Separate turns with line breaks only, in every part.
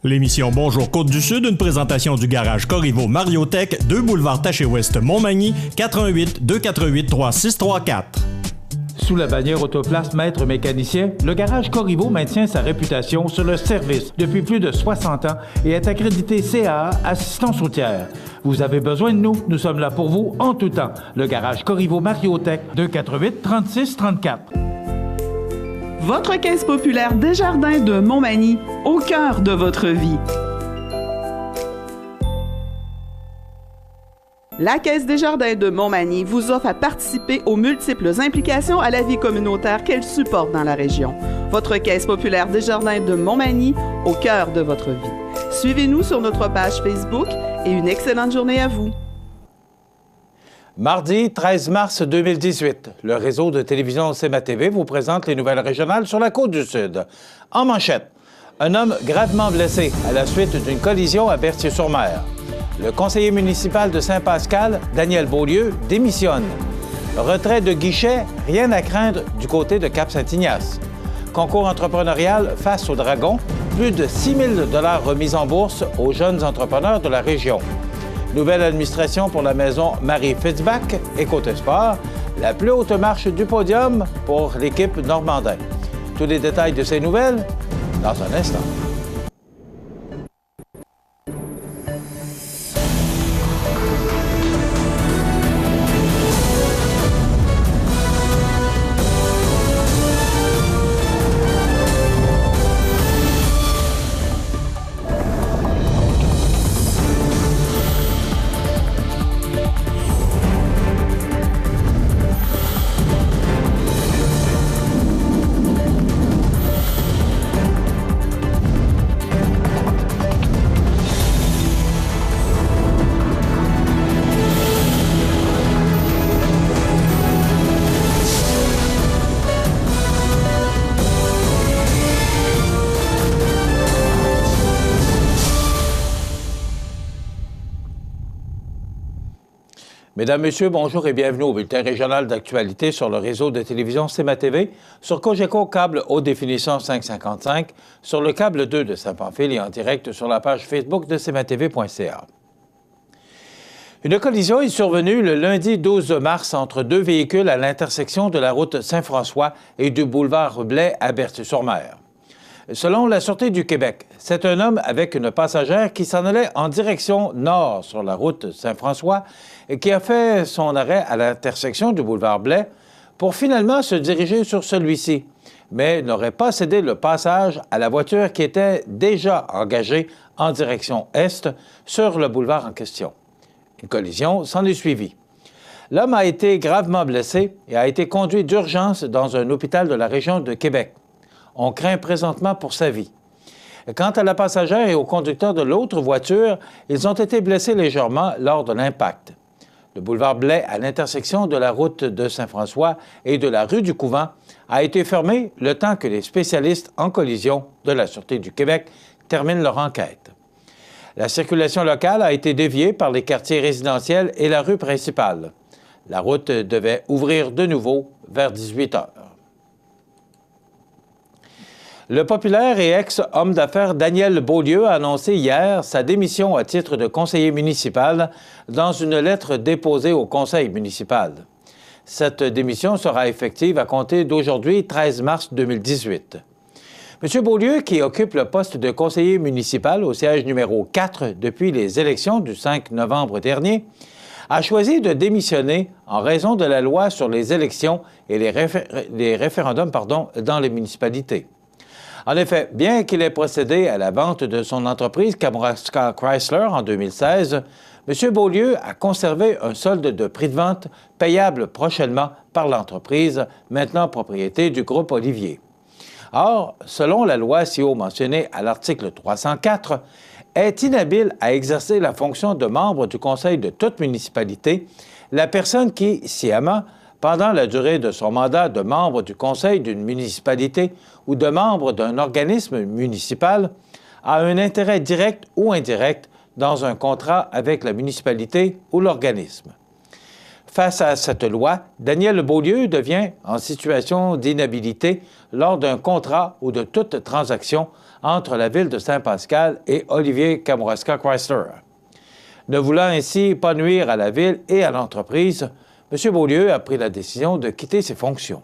L'émission Bonjour Côte-du-Sud, une présentation du garage Corriveau Mariotech, 2 boulevard Taché-Ouest Montmagny, 88 248 3634.
Sous la bannière Autoplace Maître Mécanicien, le garage Corriveau maintient sa réputation sur le service depuis plus de 60 ans et est accrédité CAA Assistance routière. Vous avez besoin de nous, nous sommes là pour vous en tout temps. Le garage Corriveau Mariotech, 248 36 34.
Votre Caisse populaire Desjardins de Montmagny, au cœur de votre vie. La Caisse Desjardins de Montmagny vous offre à participer aux multiples implications à la vie communautaire qu'elle supporte dans la région. Votre Caisse populaire Desjardins de Montmagny, au cœur de votre vie. Suivez-nous sur notre page Facebook et une excellente journée à vous.
Mardi 13 mars 2018, le réseau de télévision CMA-TV vous présente les nouvelles régionales sur la Côte-du-Sud. En manchette, un homme gravement blessé à la suite d'une collision à Berthier-sur-Mer. Le conseiller municipal de Saint-Pascal, Daniel Beaulieu, démissionne. Retrait de guichet, rien à craindre du côté de Cap-Saint-Ignace. Concours entrepreneurial face au Dragon, plus de 6 000 $ remis en bourse aux jeunes entrepreneurs de la région. Nouvelle administration pour la maison Marie Fitzbach et Côté Sport, la plus haute marche du podium pour l'équipe Normandin. Tous les détails de ces nouvelles dans un instant. Mesdames, Messieurs, bonjour et bienvenue au bulletin régional d'actualité sur le réseau de télévision CMA-TV, sur Cogeco câble haute définition 555, sur le câble 2 de Saint-Pamphile et en direct sur la page Facebook de cmatv.ca. Une collision est survenue le lundi 12 mars entre deux véhicules à l'intersection de la route Saint-François et du boulevard Blais à Berthier-sur-Mer. Selon la Sûreté du Québec, c'est un homme avec une passagère qui s'en allait en direction nord sur la route Saint-François et qui a fait son arrêt à l'intersection du boulevard Blais pour finalement se diriger sur celui-ci, mais n'aurait pas cédé le passage à la voiture qui était déjà engagée en direction est sur le boulevard en question. Une collision s'en est suivie. L'homme a été gravement blessé et a été conduit d'urgence dans un hôpital de la région de Québec. On craint présentement pour sa vie. Quant à la passagère et au conducteur de l'autre voiture, ils ont été blessés légèrement lors de l'impact. Le boulevard Blais, à l'intersection de la route de Saint-François et de la rue du Couvent, a été fermé le temps que les spécialistes en collision de la Sûreté du Québec terminent leur enquête. La circulation locale a été déviée par les quartiers résidentiels et la rue principale. La route devait ouvrir de nouveau vers 18 heures. Le populaire et ex-homme d'affaires Daniel Beaulieu a annoncé hier sa démission à titre de conseiller municipal dans une lettre déposée au conseil municipal. Cette démission sera effective à compter d'aujourd'hui, 13 mars 2018. M. Beaulieu, qui occupe le poste de conseiller municipal au siège numéro 4 depuis les élections du 5 novembre dernier, a choisi de démissionner en raison de la loi sur les élections et les référendums dans les municipalités. En effet, bien qu'il ait procédé à la vente de son entreprise Kamouraska Chrysler en 2016, M. Beaulieu a conservé un solde de prix de vente payable prochainement par l'entreprise, maintenant propriété du groupe Olivier. Or, selon la loi si haut mentionnée à l'article 304, est inhabile à exercer la fonction de membre du conseil de toute municipalité la personne qui, sciemment, pendant la durée de son mandat de membre du conseil d'une municipalité ou de membre d'un organisme municipal, a un intérêt direct ou indirect dans un contrat avec la municipalité ou l'organisme. Face à cette loi, Daniel Beaulieu devient en situation d'inhabilité lors d'un contrat ou de toute transaction entre la ville de Saint-Pascal et Olivier Kamouraska Chrysler. Ne voulant ainsi pas nuire à la ville et à l'entreprise, M. Beaulieu a pris la décision de quitter ses fonctions.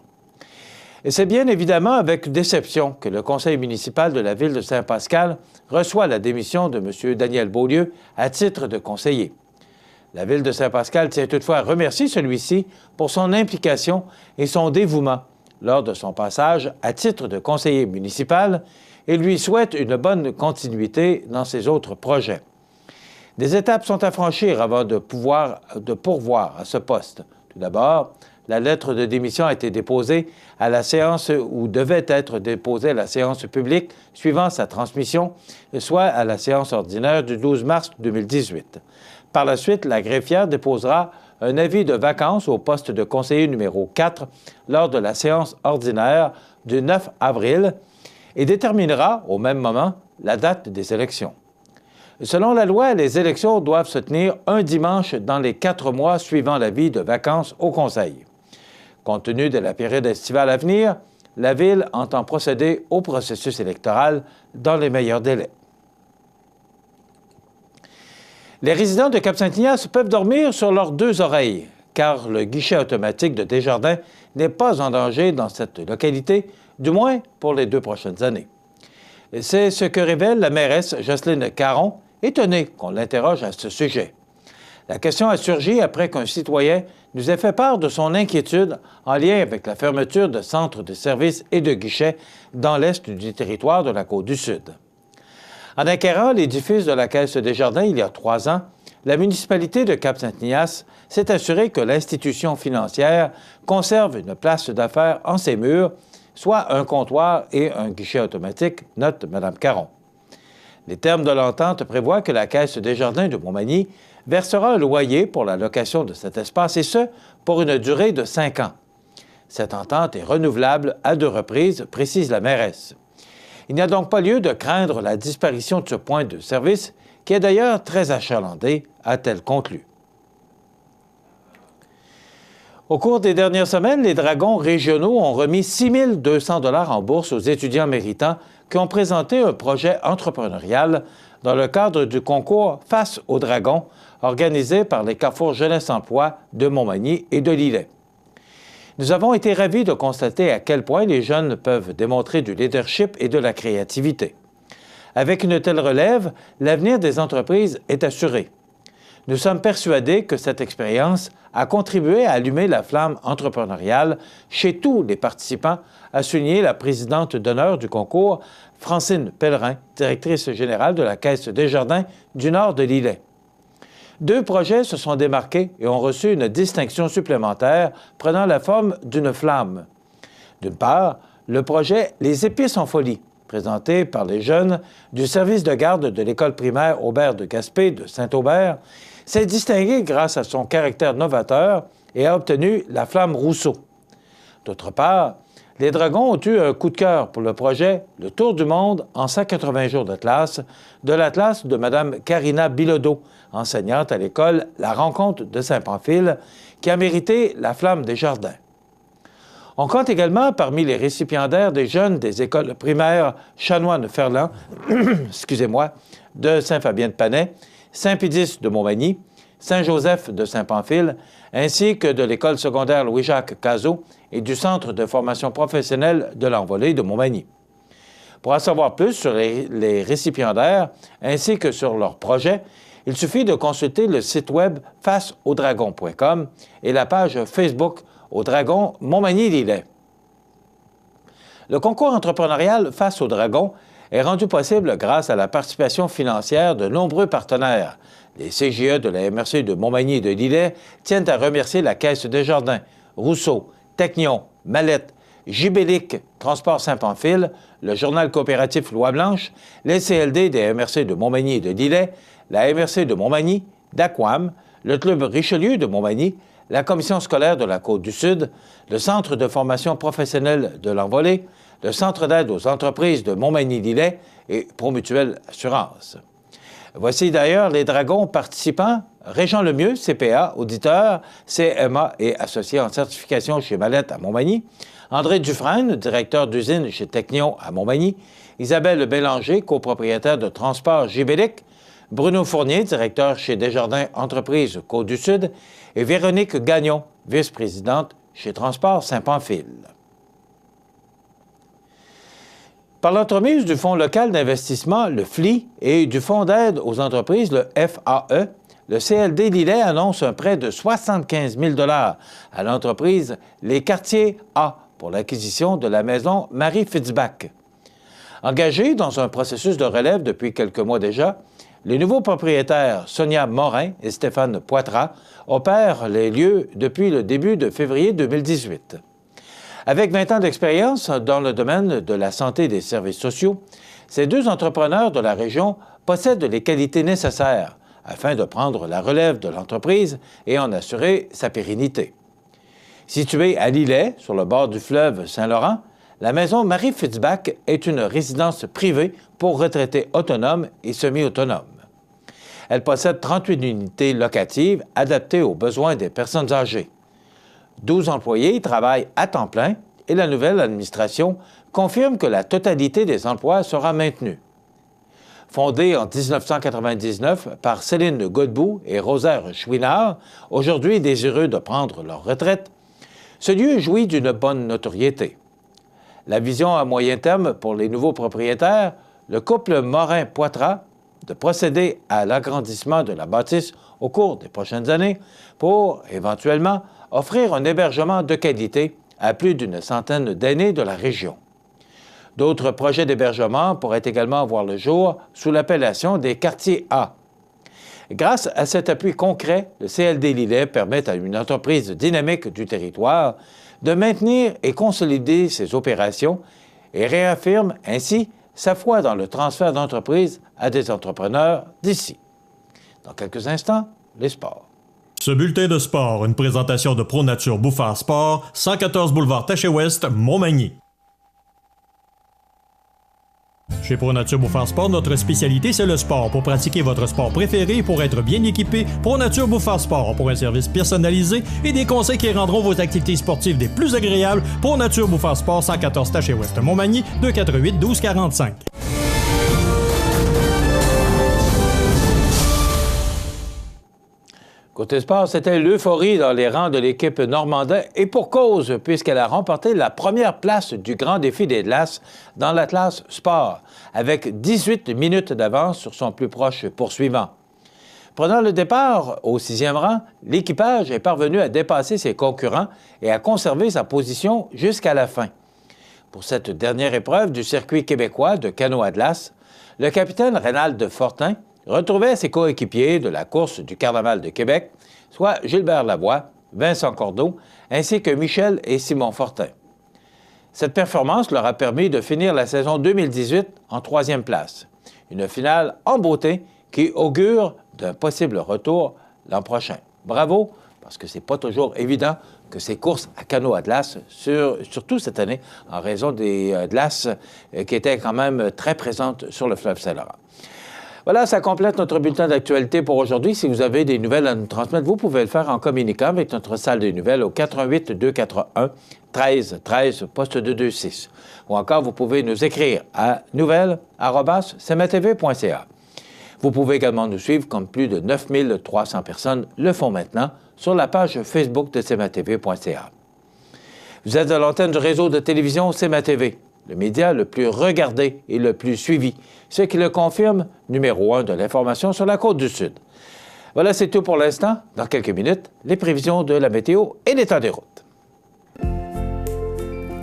Et c'est bien évidemment avec déception que le conseil municipal de la ville de Saint-Pascal reçoit la démission de M. Daniel Beaulieu à titre de conseiller. La ville de Saint-Pascal tient toutefois à remercier celui-ci pour son implication et son dévouement lors de son passage à titre de conseiller municipal et lui souhaite une bonne continuité dans ses autres projets. Des étapes sont à franchir avant de pourvoir à ce poste. Tout d'abord, la lettre de démission a été déposée à la séance ou devait être déposée à la séance publique suivant sa transmission, soit à la séance ordinaire du 12 mars 2018. Par la suite, la greffière déposera un avis de vacance au poste de conseiller numéro 4 lors de la séance ordinaire du 9 avril et déterminera au même moment la date des élections. Selon la loi, les élections doivent se tenir un dimanche dans les 4 mois suivant l'avis de vacance au Conseil. Compte tenu de la période estivale à venir, la Ville entend procéder au processus électoral dans les meilleurs délais. Les résidents de Cap-Saint-Ignace peuvent dormir sur leurs 2 oreilles, car le guichet automatique de Desjardins n'est pas en danger dans cette localité, du moins pour les 2 prochaines années. C'est ce que révèle la mairesse Jocelyne Caron, étonnée qu'on l'interroge à ce sujet. La question a surgi après qu'un citoyen nous ait fait part de son inquiétude en lien avec la fermeture de centres de services et de guichets dans l'est du territoire de la Côte-du-Sud. En acquérant l'édifice de la Caisse Desjardins il y a 3 ans, la municipalité de Cap-Saint-Ignace s'est assurée que l'institution financière conserve une place d'affaires en ses murs, soit un comptoir et un guichet automatique, note Mme Caron. Les termes de l'entente prévoient que la Caisse Desjardins de Montmagny versera un loyer pour la location de cet espace, et ce, pour une durée de 5 ans. Cette entente est renouvelable à 2 reprises, précise la mairesse. Il n'y a donc pas lieu de craindre la disparition de ce point de service, qui est d'ailleurs très achalandé, a-t-elle conclu. Au cours des dernières semaines, les Dragons régionaux ont remis 6 200 $ en bourse aux étudiants méritants qui ont présenté un projet entrepreneurial dans le cadre du concours Face aux Dragons, organisé par les Carrefour Jeunesse Emploi de Montmagny et de Lillet. Nous avons été ravis de constater à quel point les jeunes peuvent démontrer du leadership et de la créativité. Avec une telle relève, l'avenir des entreprises est assuré. Nous sommes persuadés que cette expérience a contribué à allumer la flamme entrepreneuriale chez tous les participants, a souligné la présidente d'honneur du concours, Francine Pellerin, directrice générale de la Caisse Desjardins du Nord de Lillet. 2 projets se sont démarqués et ont reçu une distinction supplémentaire prenant la forme d'une flamme. D'une part, le projet Les Épices en folie, présenté par les jeunes du service de garde de l'école primaire Aubert de Gaspé de Saint-Aubert, s'est distingué grâce à son caractère novateur et a obtenu la flamme Rousseau. D'autre part, les Dragons ont eu un coup de cœur pour le projet Le Tour du monde en 180 jours de classe, de l'Atlas de Mme Karina Bilodeau, enseignante à l'école La Rencontre de Saint-Pamphile, qui a mérité la flamme des jardins. On compte également parmi les récipiendaires des jeunes des écoles primaires Chanoine-Ferland, de Saint-Fabien-de-Panay, Saint-Pédis de Montmagny, Saint-Joseph de Saint-Pamphile, ainsi que de l'école secondaire Louis-Jacques Cazot et du Centre de formation professionnelle de l'Envolée de Montmagny. Pour en savoir plus sur les récipiendaires ainsi que sur leurs projets, il suffit de consulter le site web faceaudragon.com et la page Facebook au Dragon Montmagny-Lillet. Le concours entrepreneurial Face aux Dragons est rendu possible grâce à la participation financière de nombreux partenaires. Les CGE de la MRC de Montmagny et de Lillet tiennent à remercier la Caisse Desjardins, Rousseau, Technion, Mallette, Gibélic, Transport Saint-Pamphile, le Journal coopératif Loi-Blanche, les CLD des MRC de Montmagny et de Lillet, la MRC de Montmagny, d'Aquam, le Club Richelieu de Montmagny, la Commission scolaire de la Côte-du-Sud, le Centre de formation professionnelle de l'Envolée, le Centre d'aide aux entreprises de Montmagny-Lillet et Promutuelle Assurance. Voici d'ailleurs les Dragons participants: Régent Lemieux, CPA, auditeur, CMA et associé en certification chez Mallette à Montmagny, André Dufresne, directeur d'usine chez Technion à Montmagny, Isabelle Bélanger, copropriétaire de Transport Gibélique, Bruno Fournier, directeur chez Desjardins Entreprises Côte-du-Sud, et Véronique Gagnon, vice-présidente chez Transport Saint-Pamphile. Par l'entremise du Fonds local d'investissement, le FLI, et du Fonds d'aide aux entreprises, le FAE, le CLD Lillet annonce un prêt de 75 000 $ à l'entreprise Les Quartiers A pour l'acquisition de la maison Marie Fitzbach. Engagés dans un processus de relève depuis quelques mois déjà, les nouveaux propriétaires Sonia Morin et Stéphane Poitras opèrent les lieux depuis le début de février 2018. Avec 20 ans d'expérience dans le domaine de la santé et des services sociaux, ces deux entrepreneurs de la région possèdent les qualités nécessaires afin de prendre la relève de l'entreprise et en assurer sa pérennité. Située à Lillet, sur le bord du fleuve Saint-Laurent, la maison Marie Fitzbach est une résidence privée pour retraités autonomes et semi-autonomes. Elle possède 38 unités locatives adaptées aux besoins des personnes âgées. 12 employés y travaillent à temps plein et la nouvelle administration confirme que la totalité des emplois sera maintenue. Fondée en 1999 par Céline Godbout et Rosaire Chouinard, aujourd'hui désireux de prendre leur retraite, ce lieu jouit d'une bonne notoriété. La vision à moyen terme pour les nouveaux propriétaires, le couple Morin-Poitras, de procéder à l'agrandissement de la bâtisse au cours des prochaines années pour, éventuellement, offrir un hébergement de qualité à plus d'une centaine d'aînés de la région. D'autres projets d'hébergement pourraient également voir le jour sous l'appellation des quartiers A. Grâce à cet appui concret, le CLD Lillet permet à une entreprise dynamique du territoire de maintenir et consolider ses opérations et réaffirme ainsi sa foi dans le transfert d'entreprise à des entrepreneurs d'ici. Dans quelques instants, les sports.
Ce bulletin de sport, une présentation de ProNature Bouffard Sport, 114 boulevard Taché-Ouest, Montmagny. Chez ProNature Bouffard Sport, notre spécialité, c'est le sport. Pour pratiquer votre sport préféré et pour être bien équipé, ProNature Bouffard Sport pour un service personnalisé et des conseils qui rendront vos activités sportives des plus agréables. ProNature Bouffard Sport, 114 Taché-Ouest, Montmagny, 248-1245.
Côté sport, c'était l'euphorie dans les rangs de l'équipe normandais et pour cause, puisqu'elle a remporté la première place du Grand Défi des glaces dans l'Atlas Sport, avec 18 minutes d'avance sur son plus proche poursuivant. Prenant le départ au 6e rang, l'équipage est parvenu à dépasser ses concurrents et à conserver sa position jusqu'à la fin. Pour cette dernière épreuve du circuit québécois de canot à glace, le capitaine Reynald Fortin retrouvait ses coéquipiers de la course du Carnaval de Québec, soit Gilbert Lavoie, Vincent Cordeau, ainsi que Michel et Simon Fortin. Cette performance leur a permis de finir la saison 2018 en 3e place. Une finale en beauté qui augure d'un possible retour l'an prochain. Bravo, parce que c'est pas toujours évident que ces courses à canot à glace, surtout cette année, en raison des glaces qui étaient quand même très présentes sur le fleuve Saint-Laurent. Voilà, ça complète notre bulletin d'actualité pour aujourd'hui. Si vous avez des nouvelles à nous transmettre, vous pouvez le faire en communiquant avec notre salle des nouvelles au 88 241 13 13 poste 226. Ou encore, vous pouvez nous écrire à nouvelles@cmatv.ca. Vous pouvez également nous suivre, comme plus de 9300 personnes le font maintenant, sur la page Facebook de cmatv.ca. Vous êtes à l'antenne du réseau de télévision CMA-TV, le média le plus regardé et le plus suivi, ce qui le confirme, numéro 1 de l'information sur la Côte-du-Sud. Voilà, c'est tout pour l'instant. Dans quelques minutes, les prévisions de la météo et l'état des routes.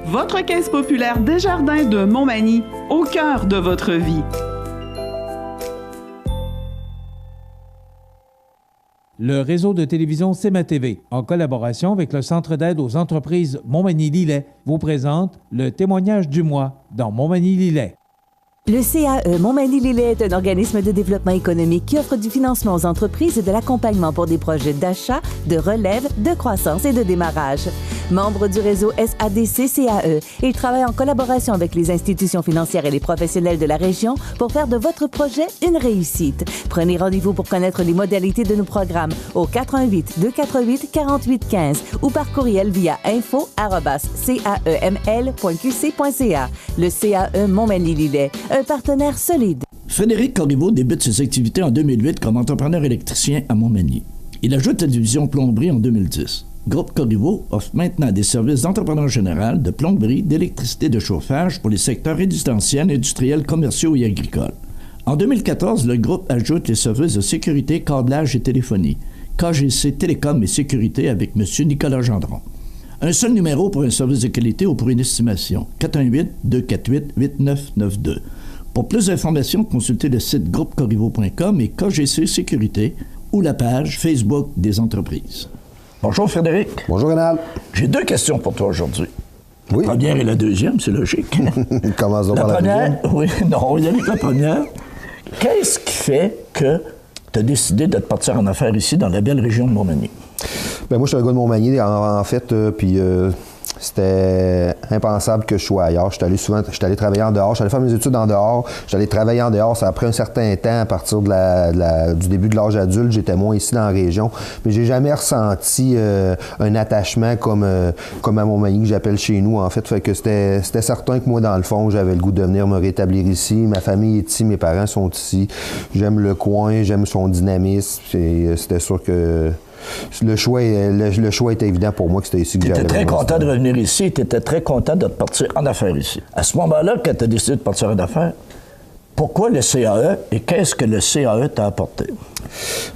Votre caisse populaire Desjardins de Montmagny, au cœur de votre vie.
Le réseau de télévision CMA-TV, en collaboration avec le Centre d'aide aux entreprises Montmagny-Lillet, vous présente le témoignage du mois dans Montmagny-Lillet.
Le CAE Montmagny-Lillet est un organisme de développement économique qui offre du financement aux entreprises et de l'accompagnement pour des projets d'achat, de relève, de croissance et de démarrage. Membre du réseau SADC-CAE, il travaille en collaboration avec les institutions financières et les professionnels de la région pour faire de votre projet une réussite. Prenez rendez-vous pour connaître les modalités de nos programmes au 418-248-4815 ou par courriel via info@caeml.qc.ca. Le CAE Montmagny-Lillet, un partenaire solide.
Frédéric Corriveau débute ses activités en 2008 comme entrepreneur électricien à Montmagny. Il ajoute la division plomberie en 2010. Groupe Corriveau offre maintenant des services d'entrepreneur général, de plomberie, d'électricité, de chauffage pour les secteurs résidentiels, industriels, commerciaux et agricoles. En 2014, le groupe ajoute les services de sécurité, câblage et téléphonie. KGC Télécom et Sécurité avec M. Nicolas Gendron. Un seul numéro pour un service de qualité ou pour une estimation. 418-248-8992. Pour plus d'informations, consultez le site groupecorriveau.com et KGC Sécurité ou la page Facebook des entreprises. Bonjour Frédéric.
Bonjour Rénal.
J'ai 2 questions pour toi aujourd'hui.
Oui.
La première et la deuxième, c'est logique.
Commençons par la
première.
deuxième.
Oui, non, on y avec la première. Qu'est-ce qui fait que tu as décidé de te partir en affaires ici, dans la belle région de Montmagny?
Ben moi, je suis un gars de Montmagny, en fait, puis c'était impensable que je sois ailleurs. J'étais allé travailler en dehors, j'étais allé faire mes études en dehors, j'étais allé travailler en dehors. Ça a pris un certain temps à partir du début de l'âge adulte. J'étais moins ici dans la région, mais j'ai jamais ressenti un attachement comme à Montmagny, que j'appelle chez nous, en fait. Fait que c'était certain que moi, dans le fond, j'avais le goût de venir me rétablir ici. Ma famille est ici, mes parents sont ici. J'aime le coin, j'aime son dynamisme. C'était sûr que le choix était évident pour moi que c'était ici que j'allais.
Tu étais très content de revenir ici, tu étais très content de te partir en affaires ici. À ce moment-là, quand tu as décidé de partir en affaires, pourquoi le CAE et qu'est-ce que le CAE t'a apporté?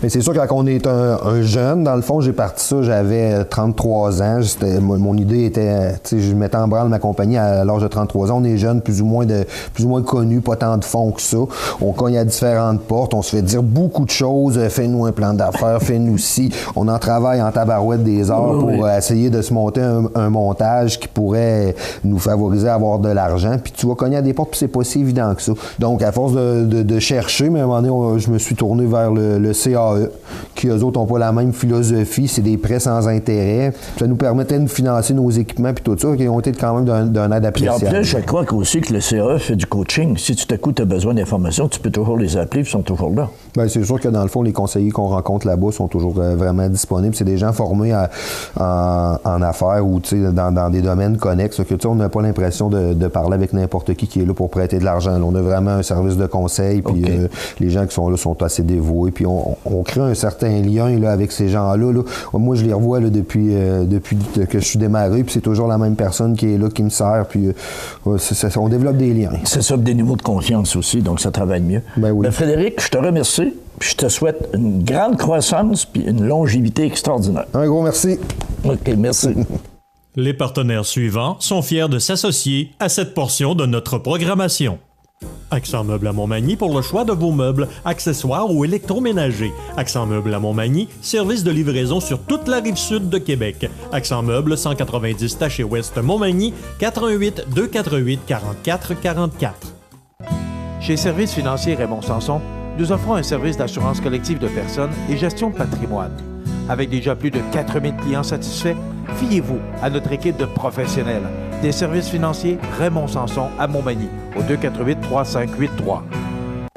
Mais c'est sûr que quand on est un jeune, dans le fond, j'ai parti ça, j'avais 33 ans. Mon idée était, je mettais en branle ma compagnie à l'âge de 33 ans. On est jeune, plus ou moins connus, pas tant de fonds que ça. On cogne à différentes portes, on se fait dire beaucoup de choses. Fais-nous un plan d'affaires, fais-nous ci. On en travaille en tabarouette des heures pour essayer de se monter un montage qui pourrait nous favoriser à avoir de l'argent. Puis tu vas cogner à des portes, puis c'est pas si évident que ça. Donc, à force de chercher, mais à un moment donné, je me suis tourné vers le CAE, qui eux autres n'ont pas la même philosophie, c'est des prêts sans intérêt. Ça nous permettait de financer nos équipements puis tout ça, qui ont été quand même d'un aide appréciable.
Puis en plus, je crois aussi que le CAE fait du coaching. Si tout à coup tu as besoin d'informations, tu peux toujours les appeler, ils sont toujours là. Bien,
c'est sûr que dans le fond, les conseillers qu'on rencontre là-bas sont toujours vraiment disponibles. C'est des gens formés en affaires ou dans des domaines connexes. Que, on n'a pas l'impression de parler avec n'importe qui est là pour prêter de l'argent. Là, on a vraiment un service de conseil, puis les gens qui sont là sont assez dévoués, puis on crée un certain lien là, avec ces gens-là. Là. Moi, je les revois là, depuis que je suis démarré, puis c'est toujours la même personne qui est là, qui me sert, puis on développe des liens.
C'est ça, des niveaux de confiance aussi, donc ça travaille mieux.
Ben oui.
Ben, Frédéric, je te remercie, puis je te souhaite une grande croissance puis une longévité extraordinaire.
Un gros merci.
OK, merci.
Les partenaires suivants sont fiers de s'associer à cette portion de notre programmation. Accent Meubles à Montmagny pour le choix de vos meubles, accessoires ou électroménagers. Accent Meubles à Montmagny, service de livraison sur toute la rive sud de Québec. Accent Meubles, 190 Taché Ouest Montmagny, 418-248-4444.
Chez Services financiers Raymond Sanson, nous offrons un service d'assurance collective de personnes et gestion de patrimoine. Avec déjà plus de 4000 clients satisfaits, fiez-vous à notre équipe de professionnels. Des services financiers Raymond Sanson à Montmagny, au 248-3583.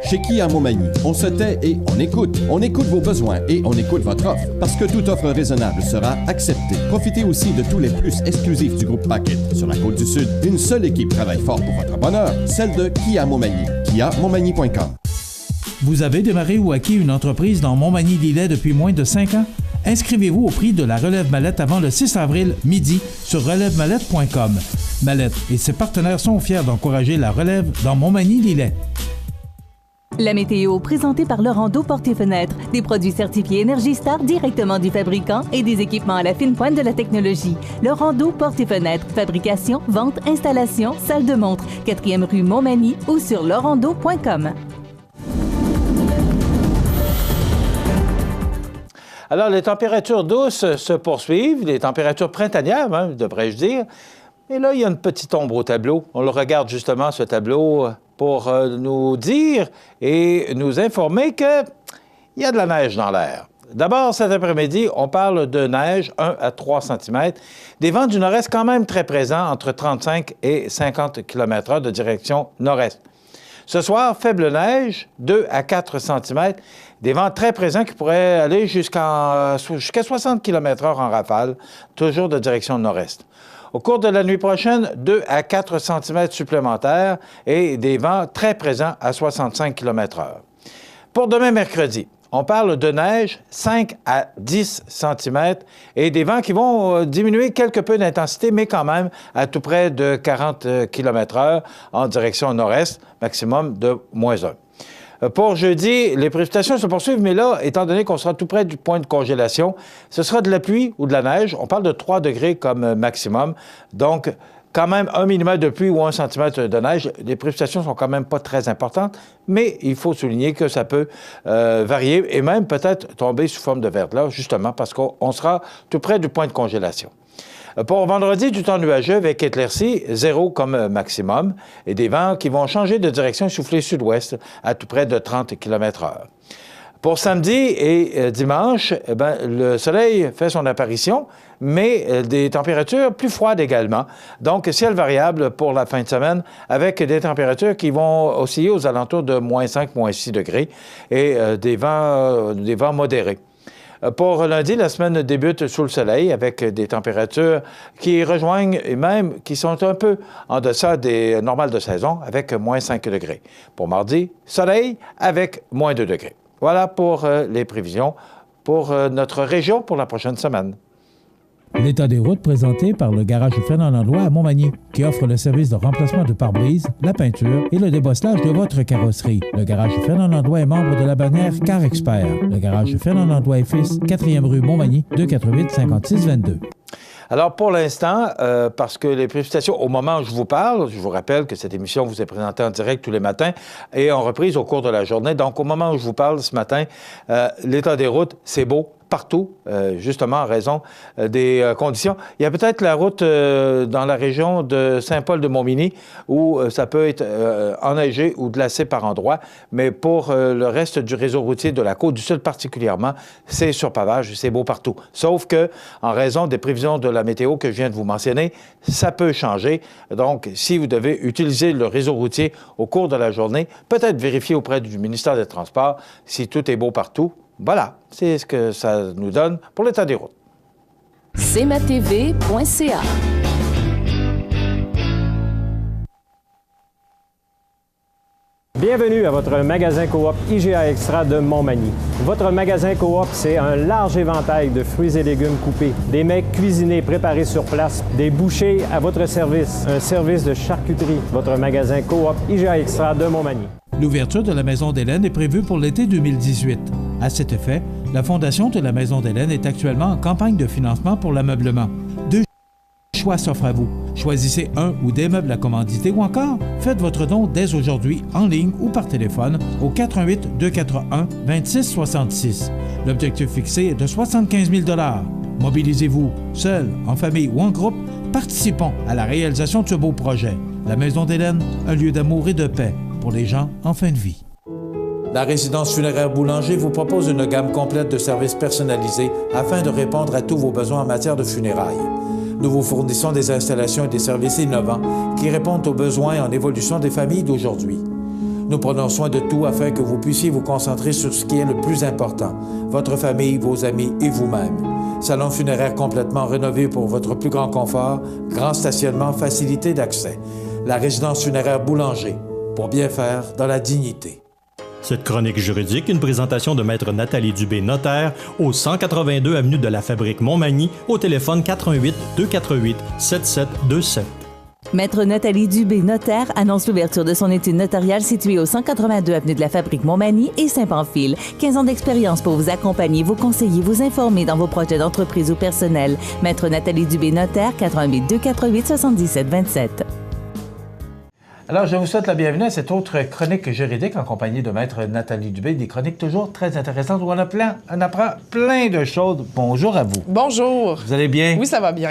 Chez Kia Montmagny, on se tait et on écoute. On écoute vos besoins et on écoute votre offre. Parce que toute offre raisonnable sera acceptée. Profitez aussi de tous les plus exclusifs du groupe Paquette. Sur la Côte-du-Sud, une seule équipe travaille fort pour votre bonheur, celle de Kia Montmagny. KiaMontmagny.com.
Vous avez démarré ou acquis une entreprise dans Montmagny-Lillet depuis moins de 5 ans? Inscrivez-vous au prix de la relève mallette avant le 6 avril midi sur relèvemallette.com. Mallette et ses partenaires sont fiers d'encourager la relève dans Montmagny-Lillet.
La météo, présentée par Laurando Portes et Fenêtres, des produits certifiés Énergie Star directement du fabricant et des équipements à la fine pointe de la technologie. Laurando Portes et Fenêtres, fabrication, vente, installation, salle de montre, 4e rue Montmagny ou sur laurando.com.
Alors, les températures douces se poursuivent, les températures printanières, même, devrais-je dire. Et là, il y a une petite ombre au tableau. On le regarde justement, ce tableau, pour nous dire et nous informer qu'il y a de la neige dans l'air. D'abord, cet après-midi, on parle de neige, 1 à 3 cm. Des vents du nord-est quand même très présents, entre 35 et 50 km/h de direction nord-est. Ce soir, faible neige, 2 à 4 cm. Des vents très présents qui pourraient aller jusqu'à 60 km/h en rafale, toujours de direction nord-est. Au cours de la nuit prochaine, 2 à 4 cm supplémentaires et des vents très présents à 65 km/h. Pour demain mercredi, on parle de neige 5 à 10 cm et des vents qui vont diminuer quelque peu d'intensité, mais quand même à tout près de 40 km/h en direction nord-est, maximum de -1. Pour jeudi, les précipitations se poursuivent, mais là, étant donné qu'on sera tout près du point de congélation, ce sera de la pluie ou de la neige. On parle de 3 degrés comme maximum. Donc, quand même 1 mm de pluie ou 1 cm de neige. Les précipitations sont quand même pas très importantes, mais il faut souligner que ça peut varier et même peut-être tomber sous forme de verglas, justement parce qu'on sera tout près du point de congélation. Pour vendredi, du temps nuageux avec éclaircies, 0 comme maximum, et des vents qui vont changer de direction et souffler sud-ouest à tout près de 30 km/h. Pour samedi et dimanche, le soleil fait son apparition, mais des températures plus froides également. Donc, ciel variable pour la fin de semaine, avec des températures qui vont osciller aux alentours de -5, -6 degrés et des vents modérés. Pour lundi, la semaine débute sous le soleil avec des températures qui rejoignent et même qui sont un peu en deçà des normales de saison avec -5 degrés. Pour mardi, soleil avec -2 degrés. Voilà pour les prévisions pour notre région pour la prochaine semaine.
L'état des routes présenté par le garage Fernand Landlois à Montmagny, qui offre le service de remplacement de pare-brise, la peinture et le débosselage de votre carrosserie. Le garage Fernand Landlois est membre de la bannière Car Expert. Le garage Fernand Landlois et Fils, 4e rue Montmagny, 248-5622.
Alors, pour l'instant, parce que les précipitations, au moment où je vous parle, je vous rappelle que cette émission vous est présentée en direct tous les matins et en reprise au cours de la journée. Donc, au moment où je vous parle ce matin, l'état des routes, c'est beau partout, justement en raison des conditions. Il y a peut-être la route dans la région de Saint-Paul-de-Montmagny où ça peut être enneigé ou glacé par endroits, mais pour le reste du réseau routier de la Côte-du-Sud particulièrement, c'est sur pavage, c'est beau partout. Sauf que, en raison des prévisions de la météo que je viens de vous mentionner, ça peut changer. Donc, si vous devez utiliser le réseau routier au cours de la journée, peut-être vérifier auprès du ministère des Transports si tout est beau partout. Voilà, c'est ce que ça nous donne pour l'état des routes.
cmatv.ca.
Bienvenue à votre magasin Coop IGA Extra de Montmagny. Votre magasin Coop, c'est un large éventail de fruits et légumes coupés, des mets cuisinés préparés sur place, des bouchées à votre service, un service de charcuterie. Votre magasin Coop IGA Extra de Montmagny.
L'ouverture de la Maison d'Hélène est prévue pour l'été 2018. À cet effet, la Fondation de la Maison d'Hélène est actuellement en campagne de financement pour l'ameublement. Deux choix s'offrent à vous. Choisissez un ou des meubles à commanditer ou encore faites votre don dès aujourd'hui en ligne ou par téléphone au 418-241-2666. L'objectif fixé est de 75 000 $. Mobilisez-vous, seul, en famille ou en groupe, participons à la réalisation de ce beau projet. La Maison d'Hélène, un lieu d'amour et de paix pour les gens en fin de vie.
La résidence funéraire Boulanger vous propose une gamme complète de services personnalisés afin de répondre à tous vos besoins en matière de funérailles. Nous vous fournissons des installations et des services innovants qui répondent aux besoins en évolution des familles d'aujourd'hui. Nous prenons soin de tout afin que vous puissiez vous concentrer sur ce qui est le plus important, votre famille, vos amis et vous-même. Salon funéraire complètement rénové pour votre plus grand confort, grand stationnement, facilité d'accès. La résidence funéraire Boulanger, pour bien faire dans la dignité.
Cette chronique juridique, une présentation de Maître Nathalie Dubé, notaire, au 182 avenue de la Fabrique Montmagny, au téléphone 418-248-7727.
Maître Nathalie Dubé, notaire, annonce l'ouverture de son étude notariale située au 182 avenue de la Fabrique Montmagny et Saint-Pamphile. 15 ans d'expérience pour vous accompagner, vous conseiller, vous informer dans vos projets d'entreprise ou personnel. Maître Nathalie Dubé, notaire, 418-248-7727.
Alors, je vous souhaite la bienvenue à cette autre chronique juridique en compagnie de Maître Nathalie Dubé, des chroniques toujours très intéressantes où on apprend plein de choses. Bonjour à vous.
Bonjour.
Vous allez bien?
Oui, ça va bien.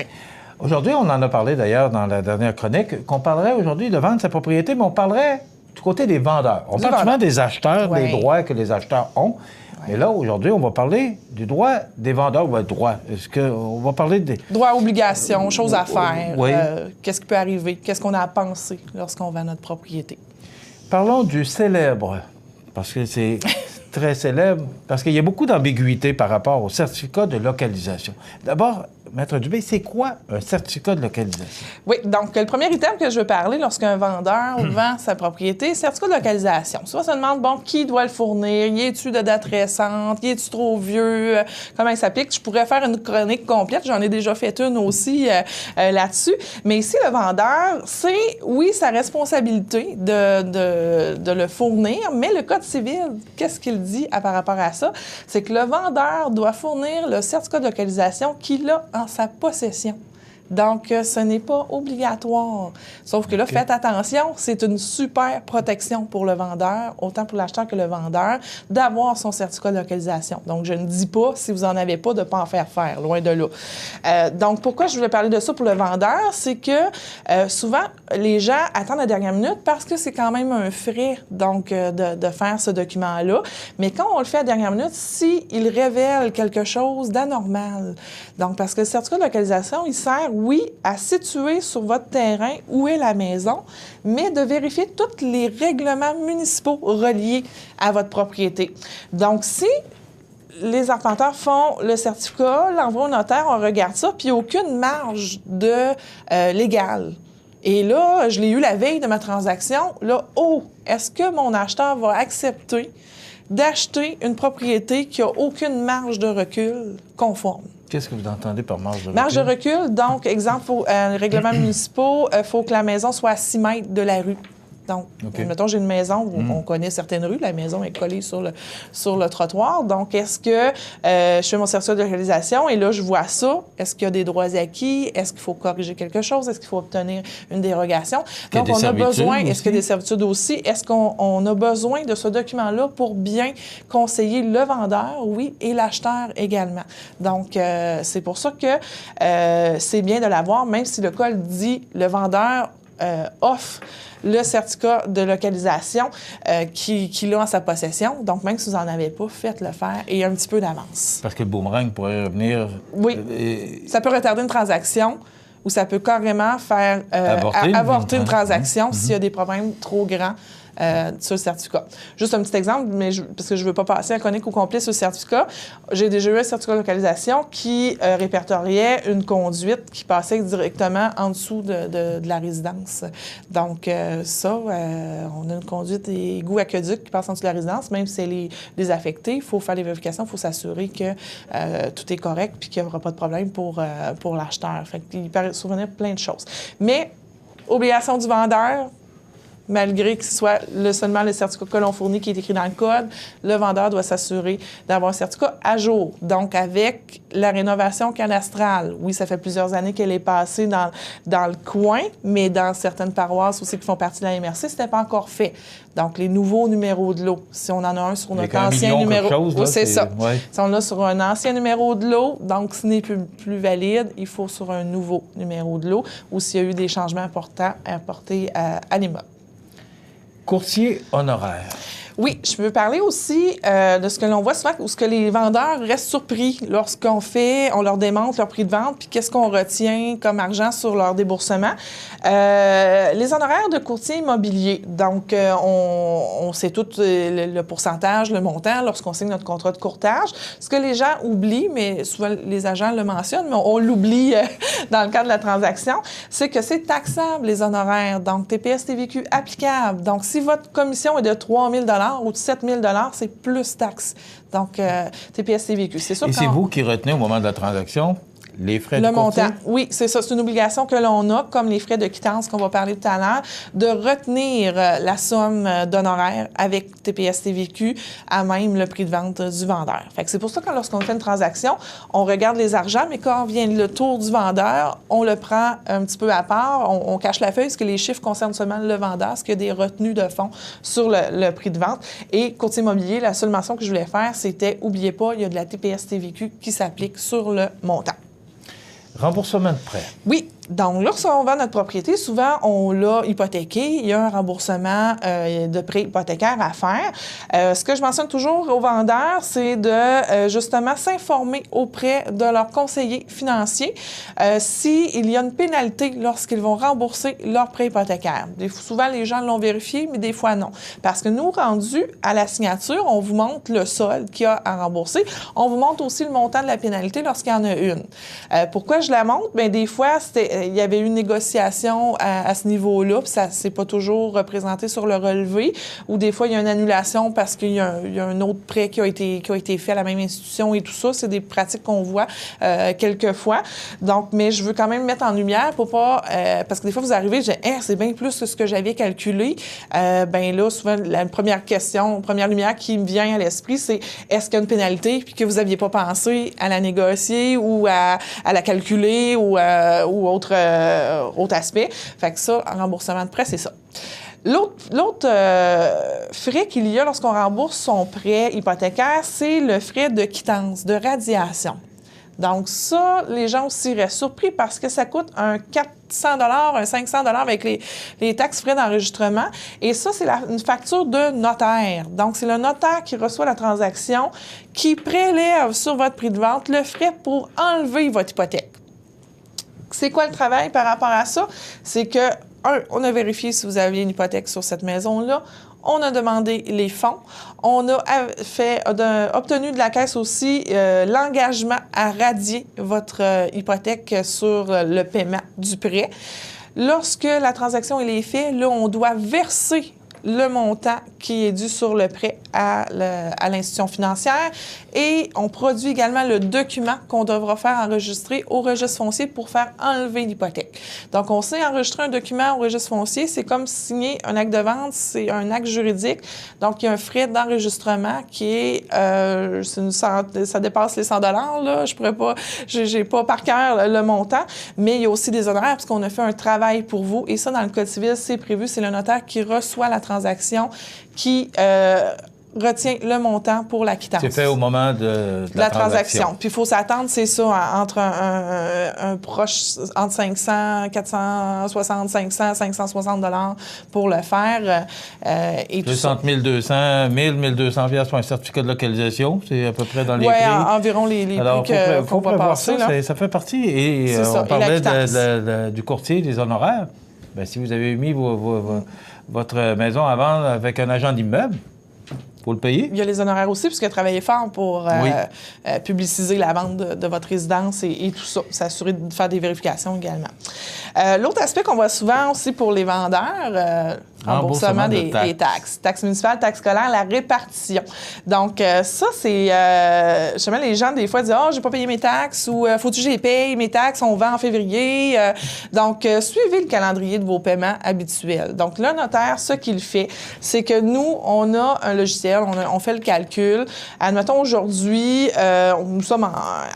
Aujourd'hui, on en a parlé d'ailleurs dans la dernière chronique, qu'on parlerait aujourd'hui de vendre sa propriété, mais on parlerait du côté des vendeurs. On parle souvent des acheteurs, des droits que les acheteurs ont.
Mais là, aujourd'hui, on va parler du droit des vendeurs. Droit. Est-ce qu'on va parler des...
Droit, obligation, choses à faire.
Oui.
Qu'est-ce qui peut arriver? Qu'est-ce qu'on a à penser lorsqu'on vend notre propriété?
Parlons du célèbre, parce que c'est très célèbre, parce qu'il y a beaucoup d'ambiguïté par rapport au certificat de localisation. D'abord, Maître Dubé, c'est quoi un certificat de localisation?
Oui, donc le premier item que je veux parler lorsqu'un vendeur vend sa propriété, certificat de localisation. Souvent, on se demande, bon, qui doit le fournir? Y est-tu de date récente? Y est-tu trop vieux? Comment il s'applique? Je pourrais faire une chronique complète. J'en ai déjà fait une aussi là-dessus. Mais ici, le vendeur, c'est, oui, sa responsabilité de le fournir, mais le Code civil, qu'est-ce qu'il dit par rapport à ça? C'est que le vendeur doit fournir le certificat de localisation qu'il a en sa possession. Donc, ce n'est pas obligatoire. Sauf que là, faites attention, c'est une super protection pour le vendeur, autant pour l'acheteur que le vendeur, d'avoir son certificat de localisation. Donc, je ne dis pas, si vous n'en avez pas, de ne pas en faire, loin de là. Donc, pourquoi je voulais parler de ça pour le vendeur? C'est que souvent, les gens attendent la dernière minute parce que c'est quand même un frais, donc, de faire ce document-là. Mais quand on le fait à la dernière minute, s'il révèle quelque chose d'anormal, donc, parce que le certificat de localisation, il sert, oui, à situer sur votre terrain où est la maison, mais de vérifier tous les règlements municipaux reliés à votre propriété. Donc, si les arpenteurs font le certificat, l'envoient au notaire, on regarde ça, puis aucune marge de légale. Et là, je l'ai eu la veille de ma transaction, là, est-ce que mon acheteur va accepter d'acheter une propriété qui n'a aucune marge de recul conforme?
Qu'est-ce que vous entendez par marge de recul?
Marge de recul, donc, exemple, règlements municipaux, il faut que la maison soit à 6 mètres de la rue. Donc, mettons, j'ai une maison où on connaît certaines rues, la maison est collée sur le trottoir. Donc, est-ce que je fais mon certificat de localisation et là, je vois ça? Est-ce qu'il y a des droits acquis? Est-ce qu'il faut corriger quelque chose? Est-ce qu'il faut obtenir une dérogation? Donc, on a besoin, est-ce qu'il y a des servitudes aussi? Est-ce qu'on a besoin de ce document-là pour bien conseiller le vendeur, oui, et l'acheteur également? Donc, c'est pour ça que c'est bien de l'avoir, même si le code dit le vendeur offre le certificat de localisation qu'il a en sa possession. Donc, même si vous n'en avez pas, faites-le faire et un petit peu d'avance.
Parce que le boomerang pourrait revenir...
Oui. Ça peut retarder une transaction ou ça peut carrément faire avorter une transaction s'il y a des problèmes trop grands sur le certificat. Juste un petit exemple, mais parce que je ne veux pas passer la chronique au complet sur le certificat. J'ai déjà eu un certificat de localisation qui répertoriait une conduite qui passait directement en dessous de la résidence. Donc, on a une conduite égout aqueduc qui passe en dessous de la résidence, même si elle est désaffectée, il faut faire les vérifications, il faut s'assurer que tout est correct puis qu'il n'y aura pas de problème pour l'acheteur. Fait qu'il peut survenir plein de choses. Mais, obligation du vendeur, malgré que ce soit seulement le certificat que l'on fournit qui est écrit dans le code, le vendeur doit s'assurer d'avoir un certificat à jour. Donc, avec la rénovation cadastrale, oui, ça fait plusieurs années qu'elle est passée dans le coin, mais dans certaines paroisses aussi qui font partie de la MRC, ce n'était pas encore fait. Donc, les nouveaux numéros de lot, si on en a un sur notre ancien numéro...
Oui,
c'est ça. Ouais. Si on l'a sur un ancien numéro de lot, donc ce n'est plus valide, il faut sur un nouveau numéro de lot ou s'il y a eu des changements importants apportés à l'immeuble.
Courtier honoraire.
Oui, je veux parler aussi de ce que l'on voit souvent, où ce que les vendeurs restent surpris lorsqu'on leur démontre leur prix de vente, puis qu'est-ce qu'on retient comme argent sur leur déboursement. Les honoraires de courtier immobilier, donc on sait tout le pourcentage, le montant lorsqu'on signe notre contrat de courtage. Ce que les gens oublient, mais souvent les agents le mentionnent, mais on l'oublie dans le cadre de la transaction, c'est que c'est taxable les honoraires, donc TPS TVQ applicable. Donc si votre commission est de 3 000 ou de 7 000 c'est plus taxe. Donc, TPS TVQ. C'est sûr.
Et c'est vous qui retenez au moment de la transaction les frais de
courtier? Le montant, oui, c'est ça. C'est une obligation que l'on a, comme les frais de quittance qu'on va parler tout à l'heure, de retenir la somme d'honoraires avec TPS TVQ à même le prix de vente du vendeur. Fait que c'est pour ça que lorsqu'on fait une transaction, on regarde les argents, mais quand vient le tour du vendeur, on le prend un petit peu à part, on cache la feuille, parce que les chiffres concernent seulement le vendeur, parce qu'il y a des retenues de fonds sur le prix de vente. Et courtier immobilier, la seule mention que je voulais faire, c'était, n'oubliez pas, il y a de la TPS TVQ qui s'applique sur le montant.
Remboursement de prêt.
Oui. Donc, lorsqu'on vend notre propriété, souvent, on l'a hypothéqué. Il y a un remboursement de prêt hypothécaire à faire. Ce que je mentionne toujours aux vendeurs, c'est de justement s'informer auprès de leur conseiller financier s'il y a une pénalité lorsqu'ils vont rembourser leur prêt hypothécaire. Souvent, les gens l'ont vérifié, mais des fois, non. Parce que nous, rendus à la signature, on vous montre le solde qu'il y a à rembourser. On vous montre aussi le montant de la pénalité lorsqu'il y en a une. Pourquoi je la montre? Bien, des fois, il y avait eu une négociation à ce niveau-là, puis ça ne s'est pas toujours représenté sur le relevé, ou des fois, il y a une annulation parce qu'il y a un autre prêt qui a été fait à la même institution et tout ça. C'est des pratiques qu'on voit quelquefois. Donc, mais je veux quand même mettre en lumière pour pas... parce que des fois, vous arrivez, je dis c'est bien plus que ce que j'avais calculé. Bien là, souvent, la première lumière qui me vient à l'esprit, c'est est-ce qu'il y a une pénalité puis que vous n'aviez pas pensé à la négocier ou à la calculer ou autre aspect. Fait que ça, en remboursement de prêt, c'est ça. L'autre frais qu'il y a lorsqu'on rembourse son prêt hypothécaire, c'est le frais de quittance, de radiation. Donc ça, les gens aussi restent surpris parce que ça coûte un 400 $, un 500 $ avec les taxes frais d'enregistrement. Et ça, c'est une facture de notaire. Donc, c'est le notaire qui reçoit la transaction, qui prélève sur votre prix de vente le frais pour enlever votre hypothèque. C'est quoi le travail par rapport à ça? C'est que, on a vérifié si vous aviez une hypothèque sur cette maison-là. On a demandé les fonds. On a obtenu de la Caisse aussi l'engagement à radier votre hypothèque sur le paiement du prêt. Lorsque la transaction est faite, là, on doit verser le montant qui est dû sur le prêt à l'institution financière et on produit également le document qu'on devra faire enregistrer au registre foncier pour faire enlever l'hypothèque. Donc, on sait enregistrer un document au registre foncier, c'est comme signer un acte de vente, c'est un acte juridique. Donc, il y a un frais d'enregistrement qui est, ça dépasse les 100 $, là. Je pourrais pas, j'ai pas par cœur le montant, mais il y a aussi des honoraires parce qu'on a fait un travail pour vous et ça, dans le Code civil, c'est prévu, c'est le notaire qui reçoit la transaction qui retient le montant pour la quittance.
C'est fait au moment de la transaction.
Puis il faut s'attendre, c'est ça, entre un proche, entre 500, 460, 500, 560 $ pour le faire. Et tout ça.
1200, 1000, 1200 $ pour un certificat de localisation, c'est à peu près dans les prix.
Oui, environ les prix qu'on va passer.
Ça fait partie. Et on parlait du courtier, des honoraires. Bien, si vous avez mis votre maison à vendre avec un agent d'immeuble, il faut le payer.
Il y a les honoraires aussi, puisque travailler fort pour publiciser la vente de votre résidence et tout ça, s'assurer de faire des vérifications également. L'autre aspect qu'on voit souvent aussi pour les vendeurs, remboursement des taxes. Taxes municipales, taxes scolaires, la répartition. Donc, ça, c'est... justement, les gens, des fois, disent « Ah, j'ai pas payé mes taxes » ou « Faut-tu que je les paye, mes taxes, on vend en février. » Donc, suivez le calendrier de vos paiements habituels. Donc, le notaire, ce qu'il fait, c'est que nous, on a un logiciel, on fait le calcul. Admettons, aujourd'hui, nous sommes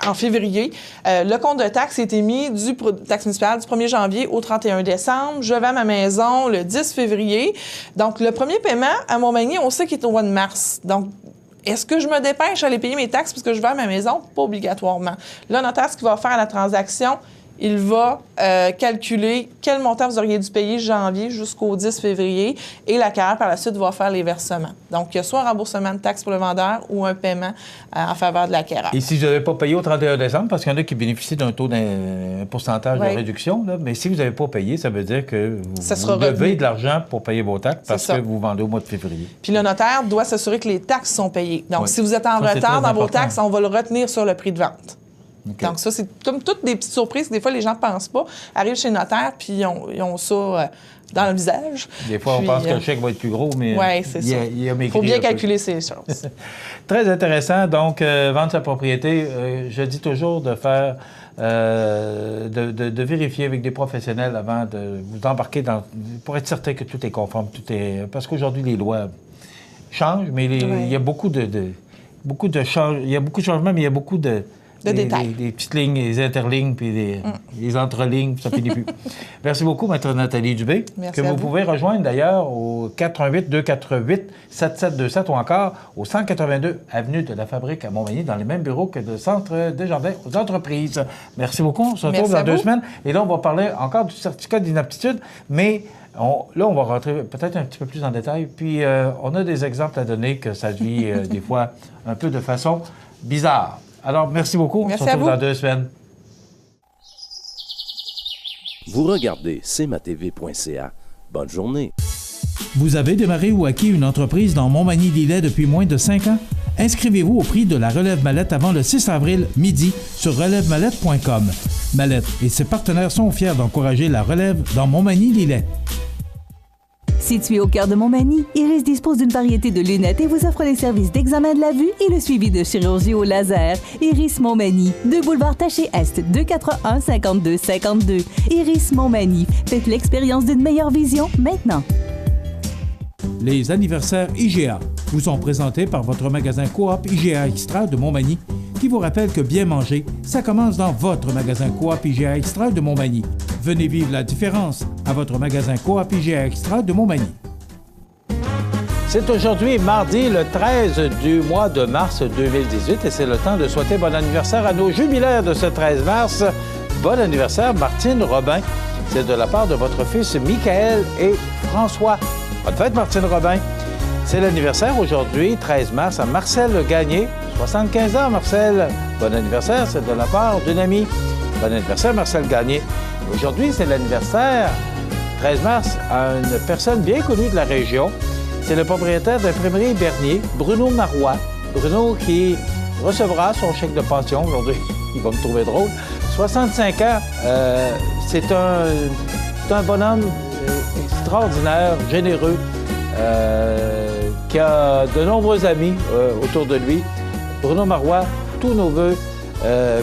en février. Le compte de taxes est émis du taxe municipale du 1er janvier au 31 décembre. Je vends ma maison le 10 février. Donc, le premier paiement à Montmagny, on sait qu'il est au mois de mars. Donc, est-ce que je me dépêche à aller payer mes taxes parce que je vends ma maison? Pas obligatoirement. Le notaire, ce qu'il va faire à la transaction, il va calculer quel montant vous auriez dû payer janvier jusqu'au 10 février et l'acquéreur, par la suite, va faire les versements. Donc, il y a soit un remboursement de taxes pour le vendeur ou un paiement en faveur de l'acquéreur.
Et si vous n'avez pas payé au 31 décembre, parce qu'il y en a qui bénéficient d'un taux d'un pourcentage de réduction, là, mais si vous n'avez pas payé, ça veut dire que vous devez de l'argent pour payer vos taxes parce que vous vendez au mois de février.
Puis le notaire doit s'assurer que les taxes sont payées. Donc, si vous êtes en retard dans vos taxes, on va le retenir sur le prix de vente. Okay. Donc, ça, c'est comme toutes des petites surprises que des fois, les gens ne pensent pas. Arrivent chez le notaire, puis ils ont ça dans le visage.
Des fois, on pense que le chèque va être plus gros, mais
il faut bien calculer ces choses.
Très intéressant. Donc, vendre sa propriété, je dis toujours de faire, de vérifier avec des professionnels avant de vous embarquer pour être certain que tout est conforme. Parce qu'aujourd'hui, les lois changent, mais il y a beaucoup de changements, mais il y a beaucoup
détails.
Des petites lignes, des interlignes, puis des entrelignes, ça finit plus. Merci beaucoup, Maître Nathalie Dubé.
Merci
que vous pouvez rejoindre d'ailleurs au 418-248-7727 ou encore au 182 Avenue de la Fabrique à Montmagny, dans les mêmes bureaux que le Centre Desjardins aux entreprises. Merci beaucoup. On se retrouve dans 2 semaines. Et là, on va parler encore du certificat d'inaptitude, mais là, on va rentrer peut-être un petit peu plus en détail. Puis, on a des exemples à donner que ça se vit des fois un peu de façon bizarre. Alors, merci beaucoup.
Merci
on se retrouve dans 2 semaines.
Vous regardez cmatv.ca. Bonne journée.
Vous avez démarré ou acquis une entreprise dans Montmagny-Lillet depuis moins de 5 ans? Inscrivez-vous au prix de la relève mallette avant le 6 avril midi sur relèvemallette.com. Mallette et ses partenaires sont fiers d'encourager la relève dans Montmagny-Lillet.
Situé au cœur de Montmagny, Iris dispose d'une variété de lunettes et vous offre les services d'examen de la vue et le suivi de chirurgie au laser. Iris Montmagny, 2 boulevard Taché Est, 241-5252. Iris Montmagny, faites l'expérience d'une meilleure vision maintenant.
Les anniversaires IGA vous sont présentés par votre magasin Coop IGA Extra de Montmagny, qui vous rappelle que bien manger, ça commence dans votre magasin Coop IGA Extra de Montmagny. Venez vivre la différence à votre magasin Coop IGA Extra de Montmagny.
C'est aujourd'hui mardi, le 13 du mois de mars 2018, et c'est le temps de souhaiter bon anniversaire à nos jubilaires de ce 13 mars. Bon anniversaire, Martine Robin. C'est de la part de votre fils Michael et François. Bonne fête, Martine Robin. C'est l'anniversaire aujourd'hui, 13 mars, à Marcel Gagné. 75 ans, Marcel. Bon anniversaire, c'est de la part d'une amie. Bon anniversaire, Marcel Gagné. Aujourd'hui, c'est l'anniversaire, 13 mars, à une personne bien connue de la région. C'est le propriétaire d'imprimerie Bernier, Bruno Marois. Bruno qui recevra son chèque de pension aujourd'hui. Il va me trouver drôle. 65 ans, c'est un bonhomme extraordinaire, généreux, qui a de nombreux amis autour de lui. Bruno Marois, tous nos vœux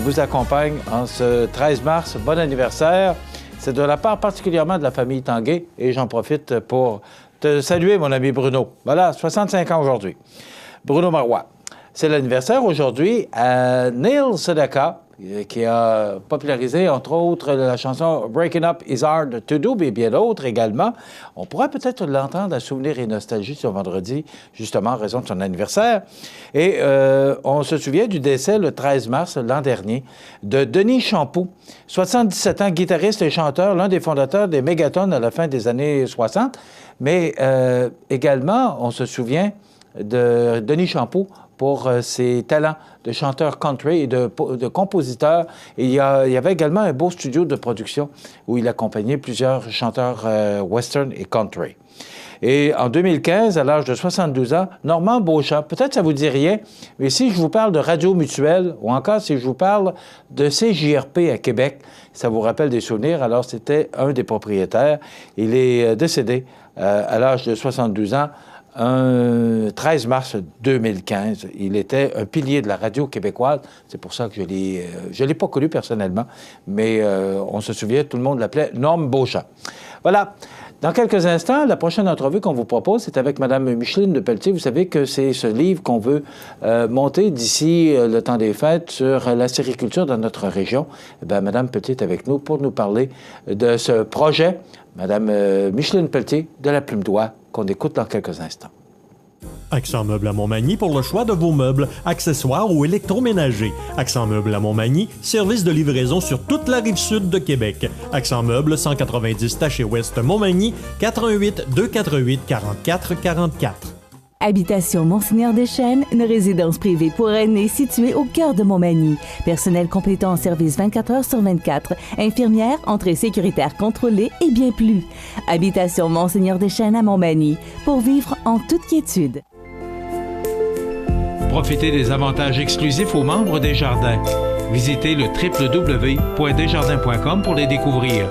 vous accompagnent en ce 13 mars. Bon anniversaire. C'est de la part particulièrement de la famille Tanguay et j'en profite pour te saluer, mon ami Bruno. Voilà, 65 ans aujourd'hui. Bruno Marois. C'est l'anniversaire aujourd'hui à Neil Sedaka, qui a popularisé, entre autres, la chanson « Breaking Up is Hard to Do », mais bien d'autres également. On pourrait peut-être l'entendre à Souvenirs et Nostalgie ce vendredi, justement en raison de son anniversaire. Et on se souvient du décès, le 13 mars l'an dernier, de Denis Champoux, 77 ans, guitariste et chanteur, l'un des fondateurs des Mégatones à la fin des années 60. Mais également, on se souvient de Denis Champoux pour ses talents de chanteur country et de compositeur. Et il y avait également un beau studio de production où il accompagnait plusieurs chanteurs western et country. Et en 2015, à l'âge de 72 ans, Normand Beauchamp, peut-être ça vous dit rien, mais si je vous parle de Radio Mutuelle ou encore si je vous parle de CJRP à Québec, ça vous rappelle des souvenirs. Alors, c'était un des propriétaires. Il est décédé à l'âge de 72 ans, un 13 mars 2015. Il était un pilier de la radio québécoise. C'est pour ça que je l'ai pas connu personnellement, mais on se souvient, tout le monde l'appelait Norm Beauchamp. Voilà. Dans quelques instants, la prochaine entrevue qu'on vous propose, c'est avec Mme Micheline de Pelletier. Vous savez que c'est ce livre qu'on veut monter d'ici le temps des fêtes sur la sériculture dans notre région. Eh bien, Mme Pelletier est avec nous pour nous parler de ce projet. Mme Micheline Pelletier de la Plume d'Oie, qu'on écoute dans quelques instants.
Accent Meubles à Montmagny pour le choix de vos meubles, accessoires ou électroménagers. Accent Meubles à Montmagny, service de livraison sur toute la rive sud de Québec. Accent Meubles, 190 Taché Ouest Montmagny, 418-248-4444.
Habitation Monseigneur Deschênes, une résidence privée pour aînés située au cœur de Montmagny. Personnel complétant en service 24 heures sur 24. Infirmière, entrée sécuritaire contrôlée et bien plus. Habitation Monseigneur Deschênes à Montmagny, pour vivre en toute quiétude.
Profitez des avantages exclusifs aux membres des Jardins. Visitez le www.desjardins.com pour les découvrir.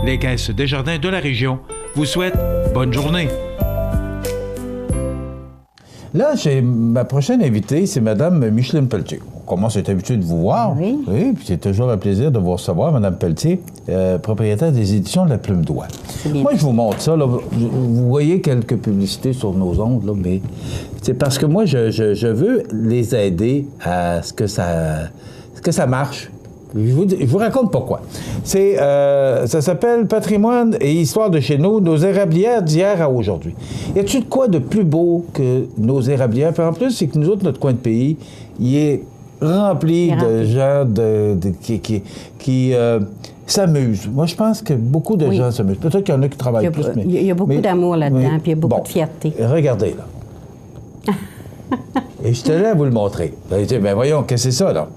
Les caisses Desjardins de la région vous souhaitent bonne journée.
Là, ma prochaine invitée, c'est Mme Micheline Pelletier. On commence à être habitué de vous voir.
Oui.
Oui, puis c'est toujours un plaisir de vous recevoir, Mme Pelletier, propriétaire des éditions de la Plume d'Oie. Moi, je vous montre ça. Là. Vous voyez quelques publicités sur nos ondes, là, mais c'est parce que moi, je veux les aider à ce que ça
Est-ce que ça marche? Je vous raconte pourquoi. Ça s'appelle Patrimoine et histoire de chez nous, nos érablières d'hier à aujourd'hui. Y a-t-il de quoi de plus beau que nos érablières? Puis en plus, c'est que nous autres, notre coin de pays, il est rempli de gens qui s'amusent. Moi, je pense que beaucoup de gens s'amusent. Peut-être qu'il y en a qui travaillent plus, mais...
Il y a beaucoup d'amour là-dedans, puis il y a beaucoup de fierté.
Regardez, là. Et je tenais à vous le montrer. Vous allez dire, bien voyons, qu'est-ce que c'est ça, là?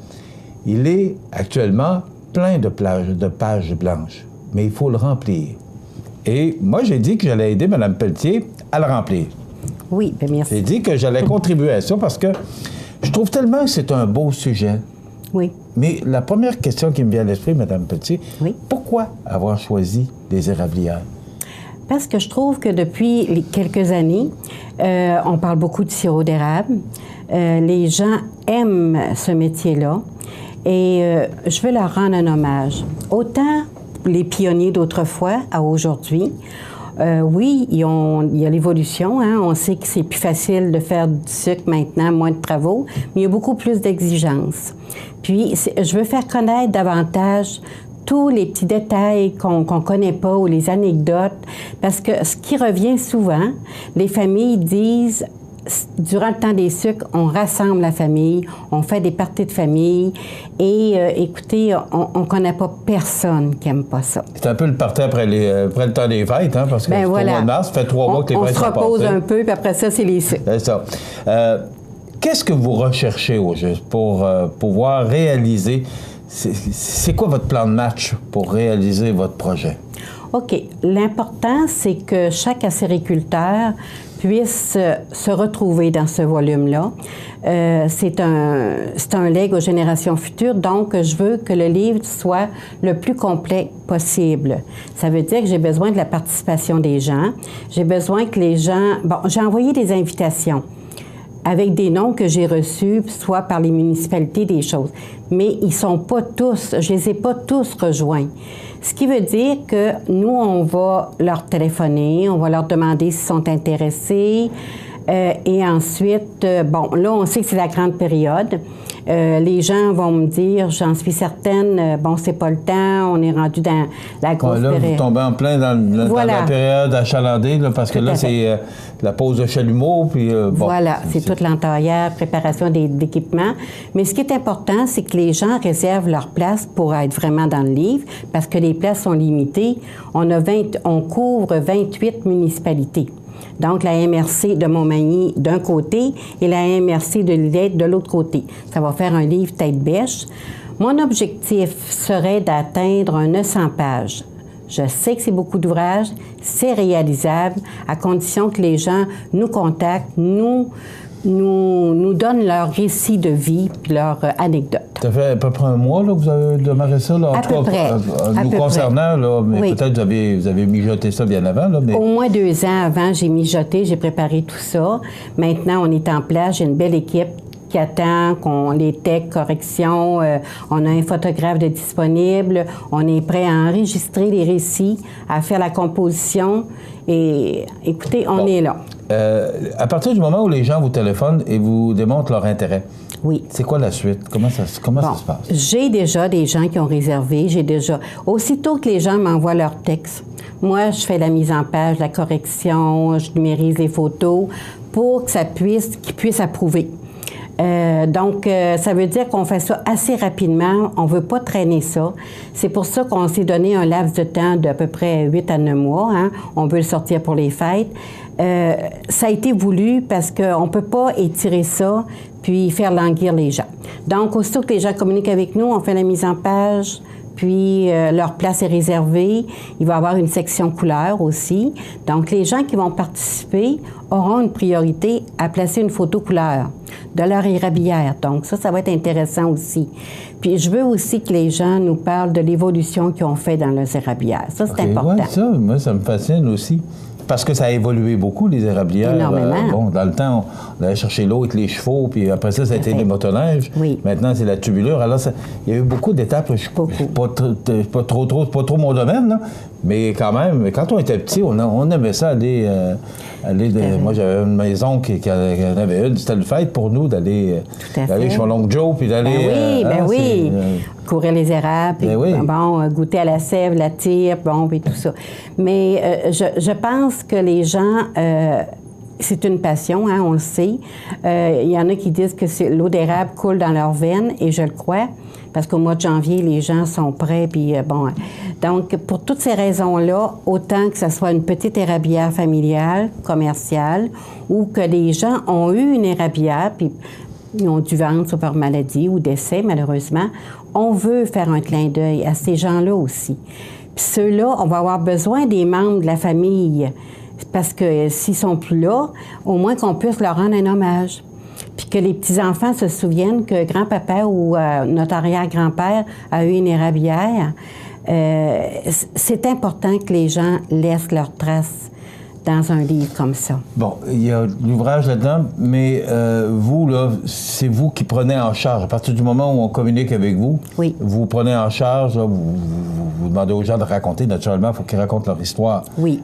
Il est actuellement plein de pages blanches, mais il faut le remplir. Et moi, j'ai dit que j'allais aider Mme Pelletier à le remplir.
Oui, bien merci.
J'ai dit que j'allais contribuer à ça parce que je trouve tellement que c'est un beau sujet.
Oui.
Mais la première question qui me vient à l'esprit, Mme Pelletier, pourquoi avoir choisi les érablières?
Parce que je trouve que depuis quelques années, on parle beaucoup de sirop d'érable. Les gens aiment ce métier-là. Et je veux leur rendre un hommage. Autant les pionniers d'autrefois à aujourd'hui, oui, il y a l'évolution. Hein? On sait que c'est plus facile de faire du sucre maintenant, moins de travaux, mais il y a beaucoup plus d'exigences. Puis, je veux faire connaître davantage tous les petits détails qu'on ne connaît pas ou les anecdotes, parce que ce qui revient souvent, les familles disent... Durant le temps des sucres, on rassemble la famille, on fait des parties de famille et écoutez, on ne connaît pas personne qui n'aime pas ça.
C'est un peu le party après le temps des fêtes, hein, parce que c'est au mois de mars, ça fait 3 mois que les fêtes sont passées.
On se repose un peu, puis après ça, c'est les sucres.
C'est ça. Qu'est-ce que vous recherchez au juste pour pouvoir réaliser? C'est quoi votre plan de match pour réaliser votre projet? OK. L'important, c'est que chaque acériculteur puisse se retrouver dans ce volume-là. C'est un legs aux générations futures, donc je veux que le livre soit le plus complet possible. Ça veut dire que j'ai besoin de la participation des gens. J'ai besoin que les gens... Bon, j'ai envoyé des invitations avec des noms que j'ai reçus, soit par les municipalités, des choses. Mais ils ne sont pas tous, je ne les ai pas tous rejoints. Ce qui veut dire que nous, on va leur téléphoner, on va leur demander s'ils sont intéressés. Et ensuite, bon, là, on sait que c'est la grande période. Les gens vont me dire, j'en suis certaine, bon, c'est pas le temps, on est rendu dans la grosse période. Là, vous tombez en plein dans la période achalandée, là, parce que là, c'est la pause de chalumeau, puis bon. Voilà, c'est toute l'entaillère, préparation d'équipements. Mais ce qui est important, c'est que les gens réservent leur place pour être vraiment dans le livre, parce que les places sont limitées. On couvre 28 municipalités. Donc, la MRC de Montmagny d'un côté et la MRC de Lillette de l'autre côté. Ça va faire un livre tête-bêche. Mon objectif serait d'atteindre un 900 pages. Je sais que c'est beaucoup d'ouvrages, c'est réalisable, à condition que les gens nous contactent, nous donnent leur récit de vie puis leur anecdote. Ça fait à peu près un mois là, que vous avez démarré ça? Là, à peu près. Nous concernant, là, mais oui. Peut-être vous avez mijoté ça bien avant. Là, mais... Au moins 2 ans avant, j'ai mijoté, j'ai préparé tout ça. Maintenant, on est en place, j'ai une belle équipe qui attend qu'on les tech, corrections, on a un photographe de disponible, on est prêt à enregistrer les récits, à faire la composition et écoutez, on est là. À partir du moment où les gens vous téléphonent et vous démontrent leur intérêt, oui. C'est quoi la suite? Comment ça se passe? J'ai déjà des gens qui ont réservé, aussitôt que les gens m'envoient leur texte, moi, je fais la mise en page, la correction, je numérise les photos pour que qu'ils puissent approuver. Donc, ça veut dire qu'on fait ça assez rapidement. On ne veut pas traîner ça. C'est pour ça qu'on s'est donné un laps de temps d'à peu près 8 à 9 mois. Hein. On veut le sortir pour les fêtes. Ça a été voulu parce qu'on ne peut pas étirer ça puis faire languir les gens. Donc, aussitôt que les gens communiquent avec nous, on fait la mise en page, puis leur place est réservée. Il va y avoir une section couleur aussi. Donc, les gens qui vont participer auront une priorité à placer une photo couleur de leur érablière. Donc, ça va être intéressant aussi. Puis, je veux aussi que les gens nous parlent de l'évolution qu'ils ont fait dans leurs érablières. Ça, c'est important. Oui, moi, ça me fascine aussi. Parce que ça a évolué beaucoup, les érablières. Énormément. Dans le temps, on allait chercher l'eau avec les chevaux, puis après ça a été les motoneiges. Oui. Maintenant, c'est la tubulure. Alors, il y a eu beaucoup d'étapes. Pas trop mon domaine, là. Mais quand même, quand on était petit, on aimait ça aller
Moi, j'avais une maison qui en avait une. C'était le fête pour nous d'aller chez mon oncle Joe, puis d'aller...
oui. Courir les érables, puis goûter à la sève, la tire, puis tout ça. Mais je pense que les gens... c'est une passion, hein, on le sait. Il y en a qui disent que l'eau d'érable coule dans leurs veines, et je le crois, parce qu'au mois de janvier, les gens sont prêts, puis Donc, pour toutes ces raisons-là, autant que ce soit une petite érablière familiale, commerciale, ou que les gens ont eu une érablière, puis ils ont dû vendre par maladie ou décès, malheureusement, on veut faire un clin d'œil à ces gens-là aussi. Puis ceux-là, on va avoir besoin des membres de la famille, parce que s'ils sont plus là, au moins qu'on puisse leur rendre un hommage. Puis que les petits-enfants se souviennent que grand-papa ou notre arrière-grand-père a eu une érablière. C'est important que les gens laissent leurs traces dans un livre comme ça.
Bon, il y a l'ouvrage là-dedans, mais vous, là, c'est vous qui prenez en charge. À partir du moment où on communique avec vous, vous prenez en charge, là, vous demandez aux gens de raconter, naturellement, il faut qu'ils racontent leur histoire.
Oui.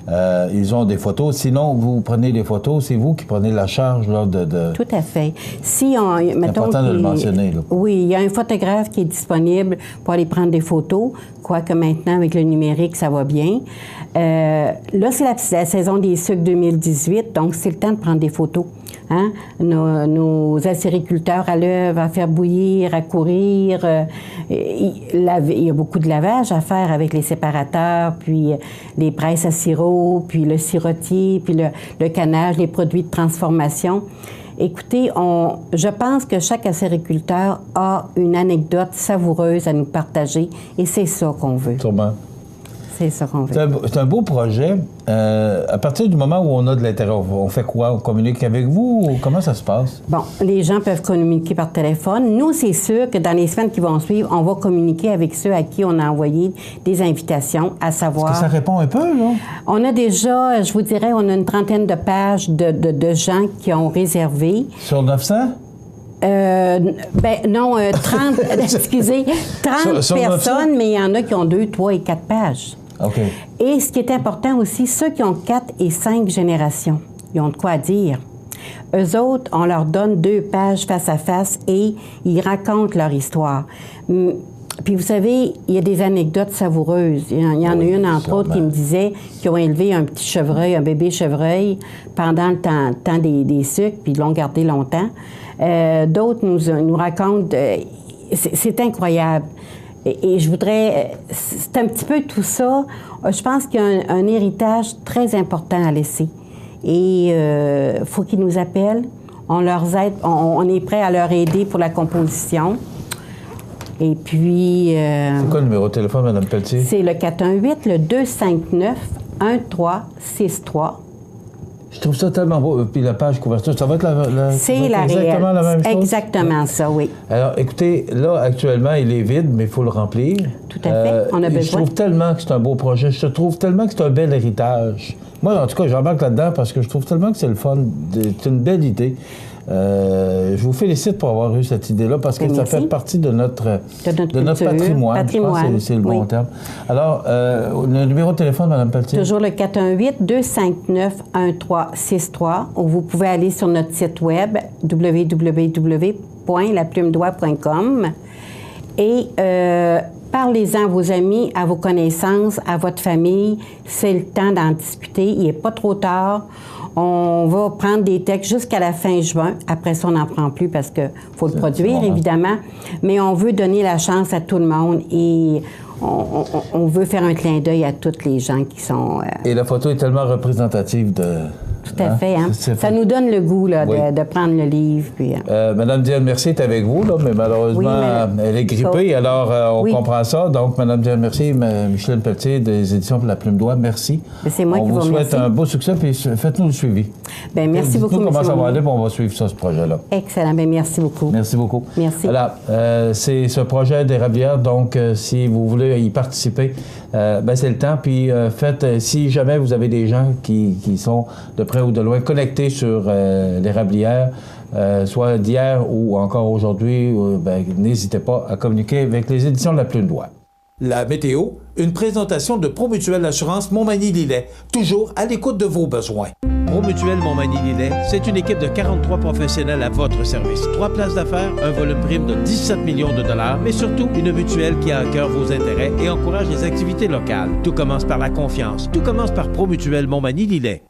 Ils ont des photos. Sinon, vous prenez les photos, c'est vous qui prenez la charge là, de...
Tout à fait. Si on,
c'est important de le mentionner. Là.
Oui, il y a un photographe qui est disponible pour aller prendre des photos, quoique maintenant, avec le numérique, ça va bien. Là, c'est la saison des sucres 2018, donc c'est le temps de prendre des photos. Hein? Nos acériculteurs à l'œuvre, à faire bouillir, à courir. Il y a beaucoup de lavage à faire avec les séparateurs, puis les presses à sirop, puis le sirotier, puis le canage, les produits de transformation. Écoutez, je pense que chaque acériculteur a une anecdote savoureuse à nous partager, et c'est ça qu'on veut.
Sûrement.
C'est ça qu'on veut.
C'est un beau projet. À partir du moment où on a de l'intérêt, on fait quoi? On communique avec vous? Ou comment ça se passe?
Bon, les gens peuvent communiquer par téléphone. Nous, c'est sûr que dans les semaines qui vont suivre, on va communiquer avec ceux à qui on a envoyé des invitations, à savoir...
Est-ce que ça répond un peu, là?
On a déjà, je vous dirais, on a une trentaine de pages de gens qui ont réservé.
Sur 900?
Non, 30, excusez, 30 personnes, mais il y en a qui ont 2, 3 et 4 pages.
OK.
Et ce qui est important aussi, ceux qui ont 4 et 5 générations, ils ont de quoi dire. Eux autres, on leur donne 2 pages face à face et ils racontent leur histoire. Puis vous savez, il y a des anecdotes savoureuses. Il y en a une, entre autres, qui me disait qu'ils ont élevé un petit chevreuil, un bébé chevreuil, pendant le temps des sucres, puis ils l'ont gardé longtemps. D'autres nous racontent... c'est incroyable. Et je voudrais... C'est un petit peu tout ça. Je pense qu'il y a un héritage très important à laisser. Et il faut qu'ils nous appellent. On leur aide. On est prêt à leur aider pour la composition. Et puis...
c'est quoi le numéro de téléphone, Mme Pelletier? C'est
le 418, le 259-1363.
Je trouve ça tellement beau. Puis la page couverture, ça va être
exactement
la même chose?
Exactement ça, oui.
Alors, écoutez, là, actuellement, il est vide, mais il faut le remplir.
Tout à fait, on a besoin.
Je trouve tellement que c'est un beau projet. Je trouve tellement que c'est un bel héritage. Moi, en tout cas, j'embarque là-dedans parce que je trouve tellement que c'est le fun. C'est une belle idée. Je vous félicite pour avoir eu cette idée-là parce que ça fait partie de notre patrimoine. Je pense que c'est le bon terme. Alors, le numéro de téléphone, Mme Pelletier?
Toujours le 418-259-1363. Ou vous pouvez aller sur notre site web www.laplumedoigt.com et parlez-en à vos amis, à vos connaissances, à votre famille. C'est le temps d'en discuter. Il n'est pas trop tard. On va prendre des textes jusqu'à la fin juin. Après ça, on n'en prend plus parce qu'il faut le produire, évidemment. Mais on veut donner la chance à tout le monde et on veut faire un clin d'œil à toutes les gens qui sont...
Et la photo est tellement représentative de...
Tout à fait. Hein? Ça nous donne le goût là, de prendre le livre. Puis,
Mme Diane Mercier est avec vous, là, mais malheureusement, elle est grippée, alors on comprend ça. Donc, Mme Diane Mercier, Micheline Pelletier des Éditions pour la Plume d'Oie, merci.
C'est moi qui vous
souhaite un beau succès, puis faites-nous le suivi.
Bien, merci beaucoup,
Dites-nous comment ça va aller, puis on va suivre ça, ce projet-là.
Excellent. Bien, merci beaucoup.
Merci beaucoup.
Merci.
Voilà, c'est ce projet d'érablière, donc si vous voulez y participer, c'est le temps. Puis faites, si jamais vous avez des gens qui sont de près ou de loin connectés sur l'érablière, soit d'hier ou encore aujourd'hui, n'hésitez pas à communiquer avec les Éditions de la Plume d'Oie.
La météo, une présentation de Promutuelle Assurance Montmagny-Lillet, toujours à l'écoute de vos besoins.
Promutuel Montmagny-Lillet, c'est une équipe de 43 professionnels à votre service. 3 places d'affaires, un volume prime de 17 millions de dollars, mais surtout une mutuelle qui a à cœur vos intérêts et encourage les activités locales. Tout commence par la confiance. Tout commence par Promutuel Montmagny-Lillet.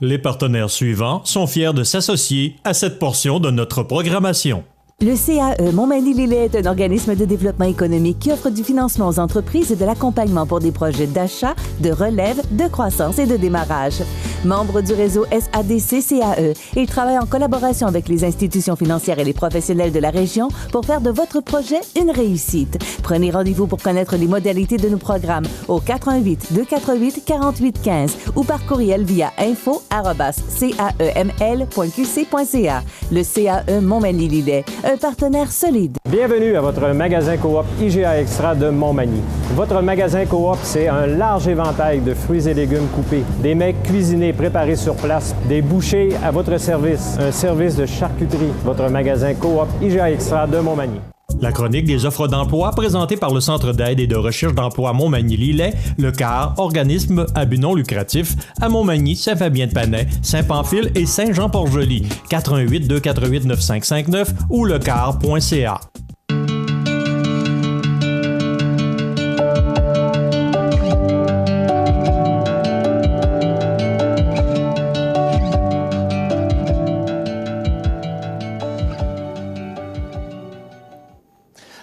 Les partenaires suivants sont fiers de s'associer à cette portion de notre programmation.
Le CAE Montmagny-Lillet est un organisme de développement économique qui offre du financement aux entreprises et de l'accompagnement pour des projets d'achat, de relève, de croissance et de démarrage. Membre du réseau SADC-CAE, il travaille en collaboration avec les institutions financières et les professionnels de la région pour faire de votre projet une réussite. Prenez rendez-vous pour connaître les modalités de nos programmes au 418-248-4815 ou par courriel via info@caeml.qc.ca. Le CAE Montmagny-Lillet, un partenaire solide.
Bienvenue à votre magasin Coop IGA Extra de Montmagny. Votre magasin Coop, c'est un large éventail de fruits et légumes coupés, des mets cuisinés préparés sur place, des bouchées à votre service, un service de charcuterie. Votre magasin Coop IGA Extra de Montmagny.
La chronique des offres d'emploi présentée par le Centre d'aide et de recherche d'emploi Montmagny-Lillet, le CAR, organisme à but non lucratif, à Montmagny, Saint-Fabien-de-Panay, Saint-Pamphile et Saint-Jean-Port-Joli. 418-248-9559 ou lecar.ca.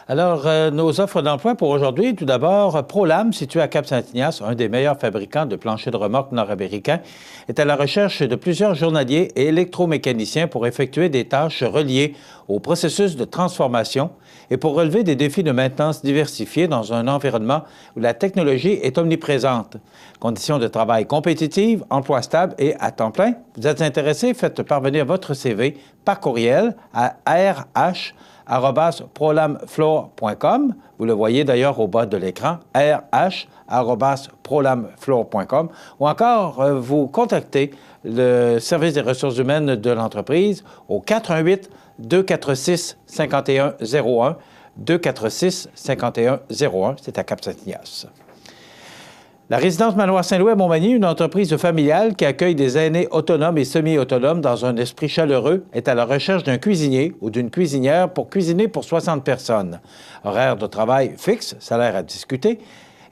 Alors, nos offres d'emploi pour aujourd'hui, tout d'abord, ProLam, situé à Cap-Saint-Ignace, un des meilleurs fabricants de planchers de remorque nord-américains, est à la recherche de plusieurs journaliers et électromécaniciens pour effectuer des tâches reliées au processus de transformation et pour relever des défis de maintenance diversifiés dans un environnement où la technologie est omniprésente. Conditions de travail compétitives, emploi stable et à temps plein. Vous êtes intéressé? Faites parvenir votre CV par courriel à rh@prolamfloor.com. Vous le voyez d'ailleurs au bas de l'écran, rh@prolamfloor.com. Ou encore, vous contactez le service des ressources humaines de l'entreprise au 418-246-5101. 246-5101, c'est à Cap-Saint-Ignace. La résidence Manoir Saint-Louis à Montmagny, une entreprise familiale qui accueille des aînés autonomes et semi-autonomes dans un esprit chaleureux, est à la recherche d'un cuisinier ou d'une cuisinière pour cuisiner pour 60 personnes. Horaire de travail fixe, salaire à discuter.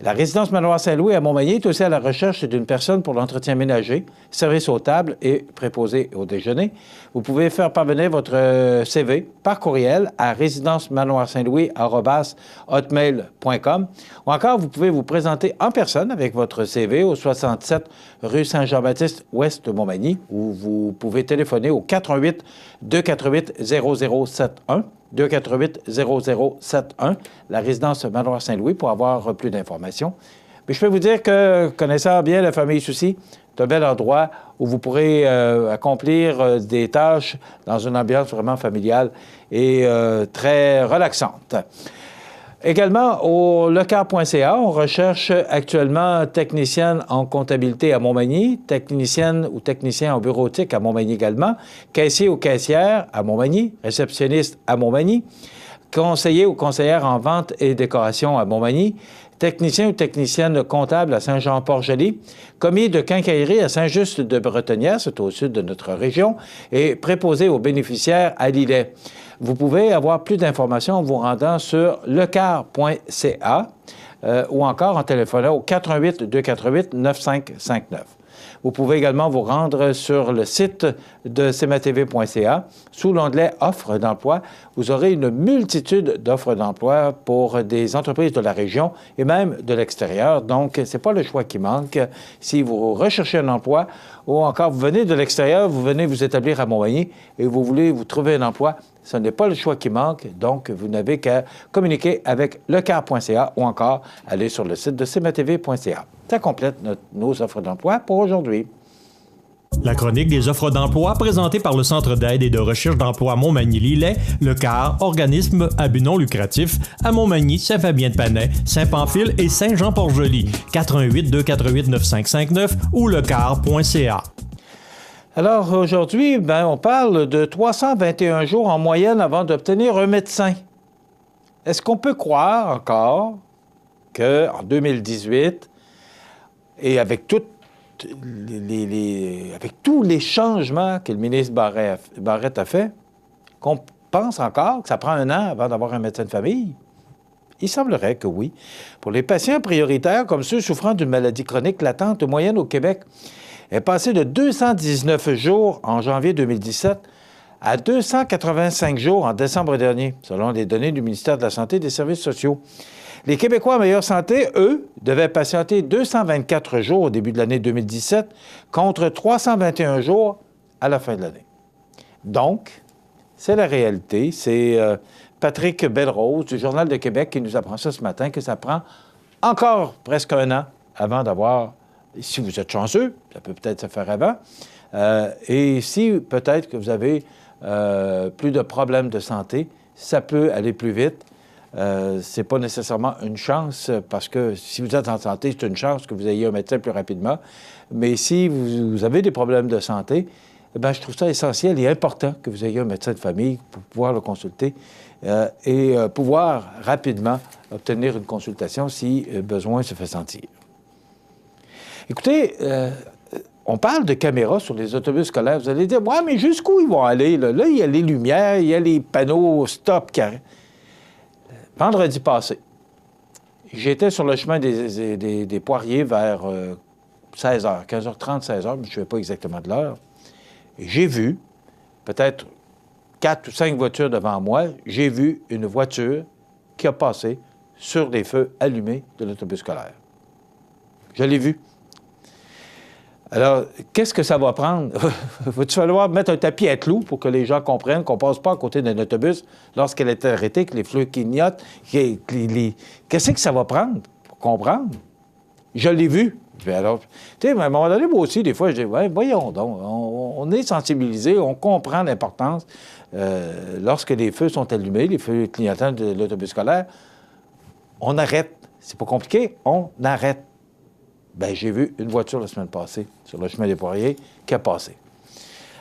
La résidence Manoir Saint-Louis à Montmagny est aussi à la recherche d'une personne pour l'entretien ménager, service aux tables et préposé au déjeuner. Vous pouvez faire parvenir votre CV par courriel à résidence-manoir-saint-louis@hotmail.com ou encore vous pouvez vous présenter en personne avec votre CV au 67 rue Saint-Jean-Baptiste ouest de Montmagny ou vous pouvez téléphoner au 418-248-0071. 248-0071, la résidence Manoir Saint-Louis, pour avoir plus d'informations. Mais je peux vous dire que, connaissant bien la famille Soucy, c'est un bel endroit où vous pourrez accomplir des tâches dans une ambiance vraiment familiale et très relaxante. Également, au lecar.ca, on recherche actuellement technicienne en comptabilité à Montmagny, technicienne ou technicien en bureautique à Montmagny également, caissier ou caissière à Montmagny, réceptionniste à Montmagny, conseiller ou conseillère en vente et décoration à Montmagny, technicien ou technicienne comptable à Saint-Jean-Port-Joli, commis de quincaillerie à Saint-Just-de-Bretonnière, c'est au sud de notre région, et préposé aux bénéficiaires à Lillet. Vous pouvez avoir plus d'informations en vous rendant sur lecar.ca ou encore en téléphonant au 418-248-9559. Vous pouvez également vous rendre sur le site de cmatv.ca. Sous l'onglet « Offres d'emploi », vous aurez une multitude d'offres d'emploi pour des entreprises de la région et même de l'extérieur. Donc, ce n'est pas le choix qui manque. Si vous recherchez un emploi ou encore vous venez de l'extérieur, vous venez vous établir à Montmagny et vous voulez vous trouver un emploi, ce n'est pas le choix qui manque. Donc, vous n'avez qu'à communiquer avec lecar.ca ou encore aller sur le site de cmatv.ca. Ça complète nos offres d'emploi pour aujourd'hui.
La chronique des offres d'emploi présentée par le Centre d'aide et de recherche d'emploi Montmagny-Lillet, le CAR, organisme à but non lucratif, à Montmagny, Saint-Fabien-de-Panay, Saint-Pamphile et Saint-Jean-Port-Joli. 418-248-9539 ou lecar.ca.
Alors, aujourd'hui, on parle de 321 jours en moyenne avant d'obtenir un médecin. Est-ce qu'on peut croire encore qu'en 2018, et avec tous les changements que le ministre Barrette a fait, qu'on pense encore que ça prend un an avant d'avoir un médecin de famille? Il semblerait que oui. Pour les patients prioritaires, comme ceux souffrant d'une maladie chronique, l'attente moyenne au Québec est passée de 219 jours en janvier 2017 à 285 jours en décembre dernier, selon les données du ministère de la Santé et des Services sociaux. Les Québécois en meilleure santé, eux, devaient patienter 224 jours au début de l'année 2017 contre 321 jours à la fin de l'année. Donc, c'est la réalité. C'est Patrick Belrose du Journal de Québec qui nous apprend ça ce matin, que ça prend encore presque un an avant d'avoir, si vous êtes chanceux, ça peut peut-être se faire avant, et si peut-être que vous avez plus de problèmes de santé, ça peut aller plus vite. C'est pas nécessairement une chance, parce que si vous êtes en santé, c'est une chance que vous ayez un médecin plus rapidement. Mais si vous avez des problèmes de santé, je trouve ça essentiel et important que vous ayez un médecin de famille pour pouvoir le consulter et pouvoir rapidement obtenir une consultation si besoin se fait sentir. Écoutez, on parle de caméras sur les autobus scolaires. Vous allez dire, ouais, mais jusqu'où ils vont aller? Là, il y a les lumières, il y a les panneaux stop carré. Vendredi passé, j'étais sur le chemin des Poiriers vers 16h, 15h30, 16h, mais je ne me souviens pas exactement de l'heure. Et j'ai vu, peut-être 4 ou 5 voitures devant moi, j'ai vu une voiture qui a passé sur les feux allumés de l'autobus scolaire. Je l'ai vu. Alors, qu'est-ce que ça va prendre? Va-t-il falloir mettre un tapis à clous pour que les gens comprennent qu'on ne passe pas à côté d'un autobus lorsqu'elle est arrêtée, que les feux clignotent? Qu'est-ce que ça va prendre pour comprendre? Je l'ai vu. Alors, tu sais, à un moment donné, moi aussi, des fois, je dis, ouais, voyons donc, on est sensibilisé, on comprend l'importance. Lorsque les feux sont allumés, les feux clignotants de l'autobus scolaire, on arrête. C'est pas compliqué, on arrête. J'ai vu une voiture la semaine passée sur le chemin des Poiriers qui a passé.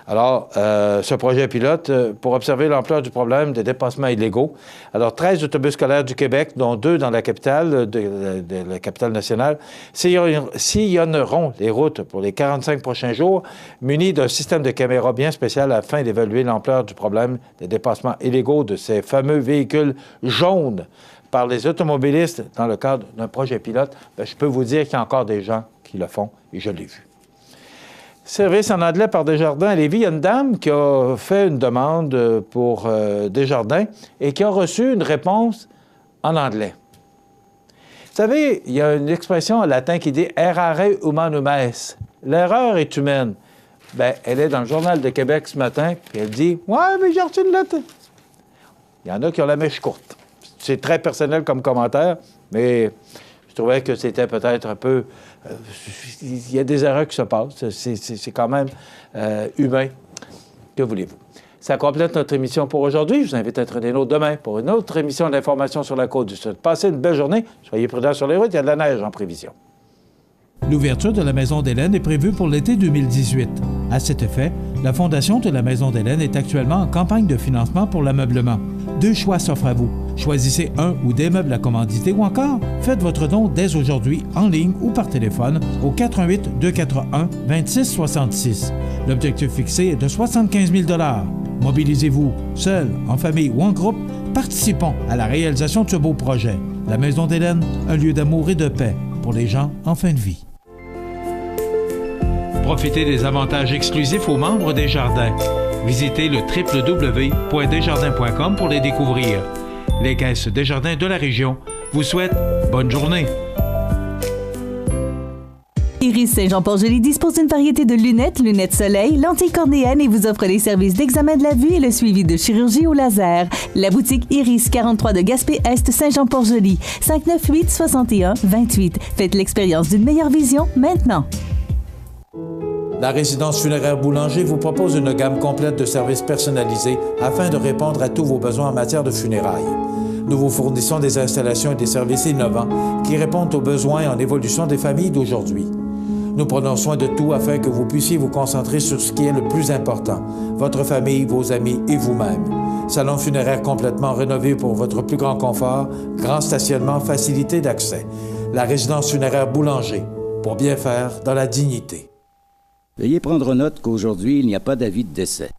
Alors, ce projet pilote, pour observer l'ampleur du problème des dépassements illégaux. Alors, 13 autobus scolaires du Québec, dont 2 dans la capitale, de la capitale nationale, sillonneront les routes pour les 45 prochains jours, munis d'un système de caméras bien spécial afin d'évaluer l'ampleur du problème des dépassements illégaux de ces fameux véhicules jaunes par les automobilistes dans le cadre d'un projet pilote. Je peux vous dire qu'il y a encore des gens qui le font, et je l'ai vu. Service en anglais par Desjardins à Lévis. Il y a une dame qui a fait une demande pour Desjardins et qui a reçu une réponse en anglais. Vous savez, il y a une expression en latin qui dit « errare humanum est ». L'erreur est humaine. Elle est dans le Journal de Québec ce matin, puis elle dit « ouais, mais j'ai reçu une lettre ». Il y en a qui ont la mèche courte. C'est très personnel comme commentaire, mais je trouvais que c'était peut-être un peu... il y a des erreurs qui se passent. C'est quand même humain. Que voulez-vous? Ça complète notre émission pour aujourd'hui. Je vous invite à être des nôtres demain pour une autre émission d'information sur la Côte-du-Sud. Passez une belle journée. Soyez prudents sur les routes. Il y a de la neige en prévision.
L'ouverture de la Maison d'Hélène est prévue pour l'été 2018. À cet effet, la Fondation de la Maison d'Hélène est actuellement en campagne de financement pour l'ameublement. 2 choix s'offrent à vous. Choisissez un ou des meubles à commanditer ou encore faites votre don dès aujourd'hui en ligne ou par téléphone au 418-241-2666. L'objectif fixé est de 75 000 $. Mobilisez-vous, seul, en famille ou en groupe, participons à la réalisation de ce beau projet. La Maison d'Hélène, un lieu d'amour et de paix pour les gens en fin de vie. Profitez des avantages exclusifs aux membres des Jardins. Visitez le www.desjardins.com pour les découvrir. Les caisses Desjardins de la région vous souhaitent bonne journée.
Iris Saint-Jean-Port-Joli dispose d'une variété de lunettes, lunettes soleil, lentilles cornéennes et vous offre des services d'examen de la vue et le suivi de chirurgie au laser. La boutique Iris, 43 de Gaspé-Est, Saint-Jean-Port-Joli, 598-61-28. Faites l'expérience d'une meilleure vision maintenant.
La résidence funéraire Boulanger vous propose une gamme complète de services personnalisés afin de répondre à tous vos besoins en matière de funérailles. Nous vous fournissons des installations et des services innovants qui répondent aux besoins en évolution des familles d'aujourd'hui. Nous prenons soin de tout afin que vous puissiez vous concentrer sur ce qui est le plus important, votre famille, vos amis et vous-même. Salon funéraire complètement rénové pour votre plus grand confort, grand stationnement, facilité d'accès. La résidence funéraire Boulanger, pour bien faire dans la dignité.
Veuillez prendre note qu'aujourd'hui, il n'y a pas d'avis de décès.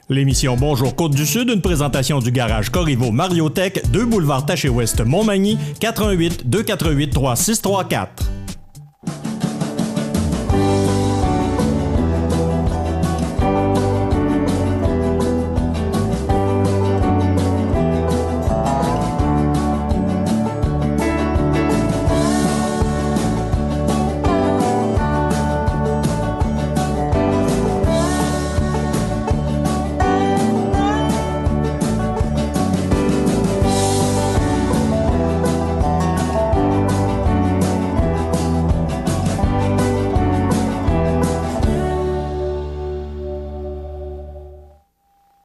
L'émission Bonjour Côte-du-Sud, une présentation du garage Corriveau Mariotech, 2 boulevard Taché-Ouest Montmagny, 418 248 3634.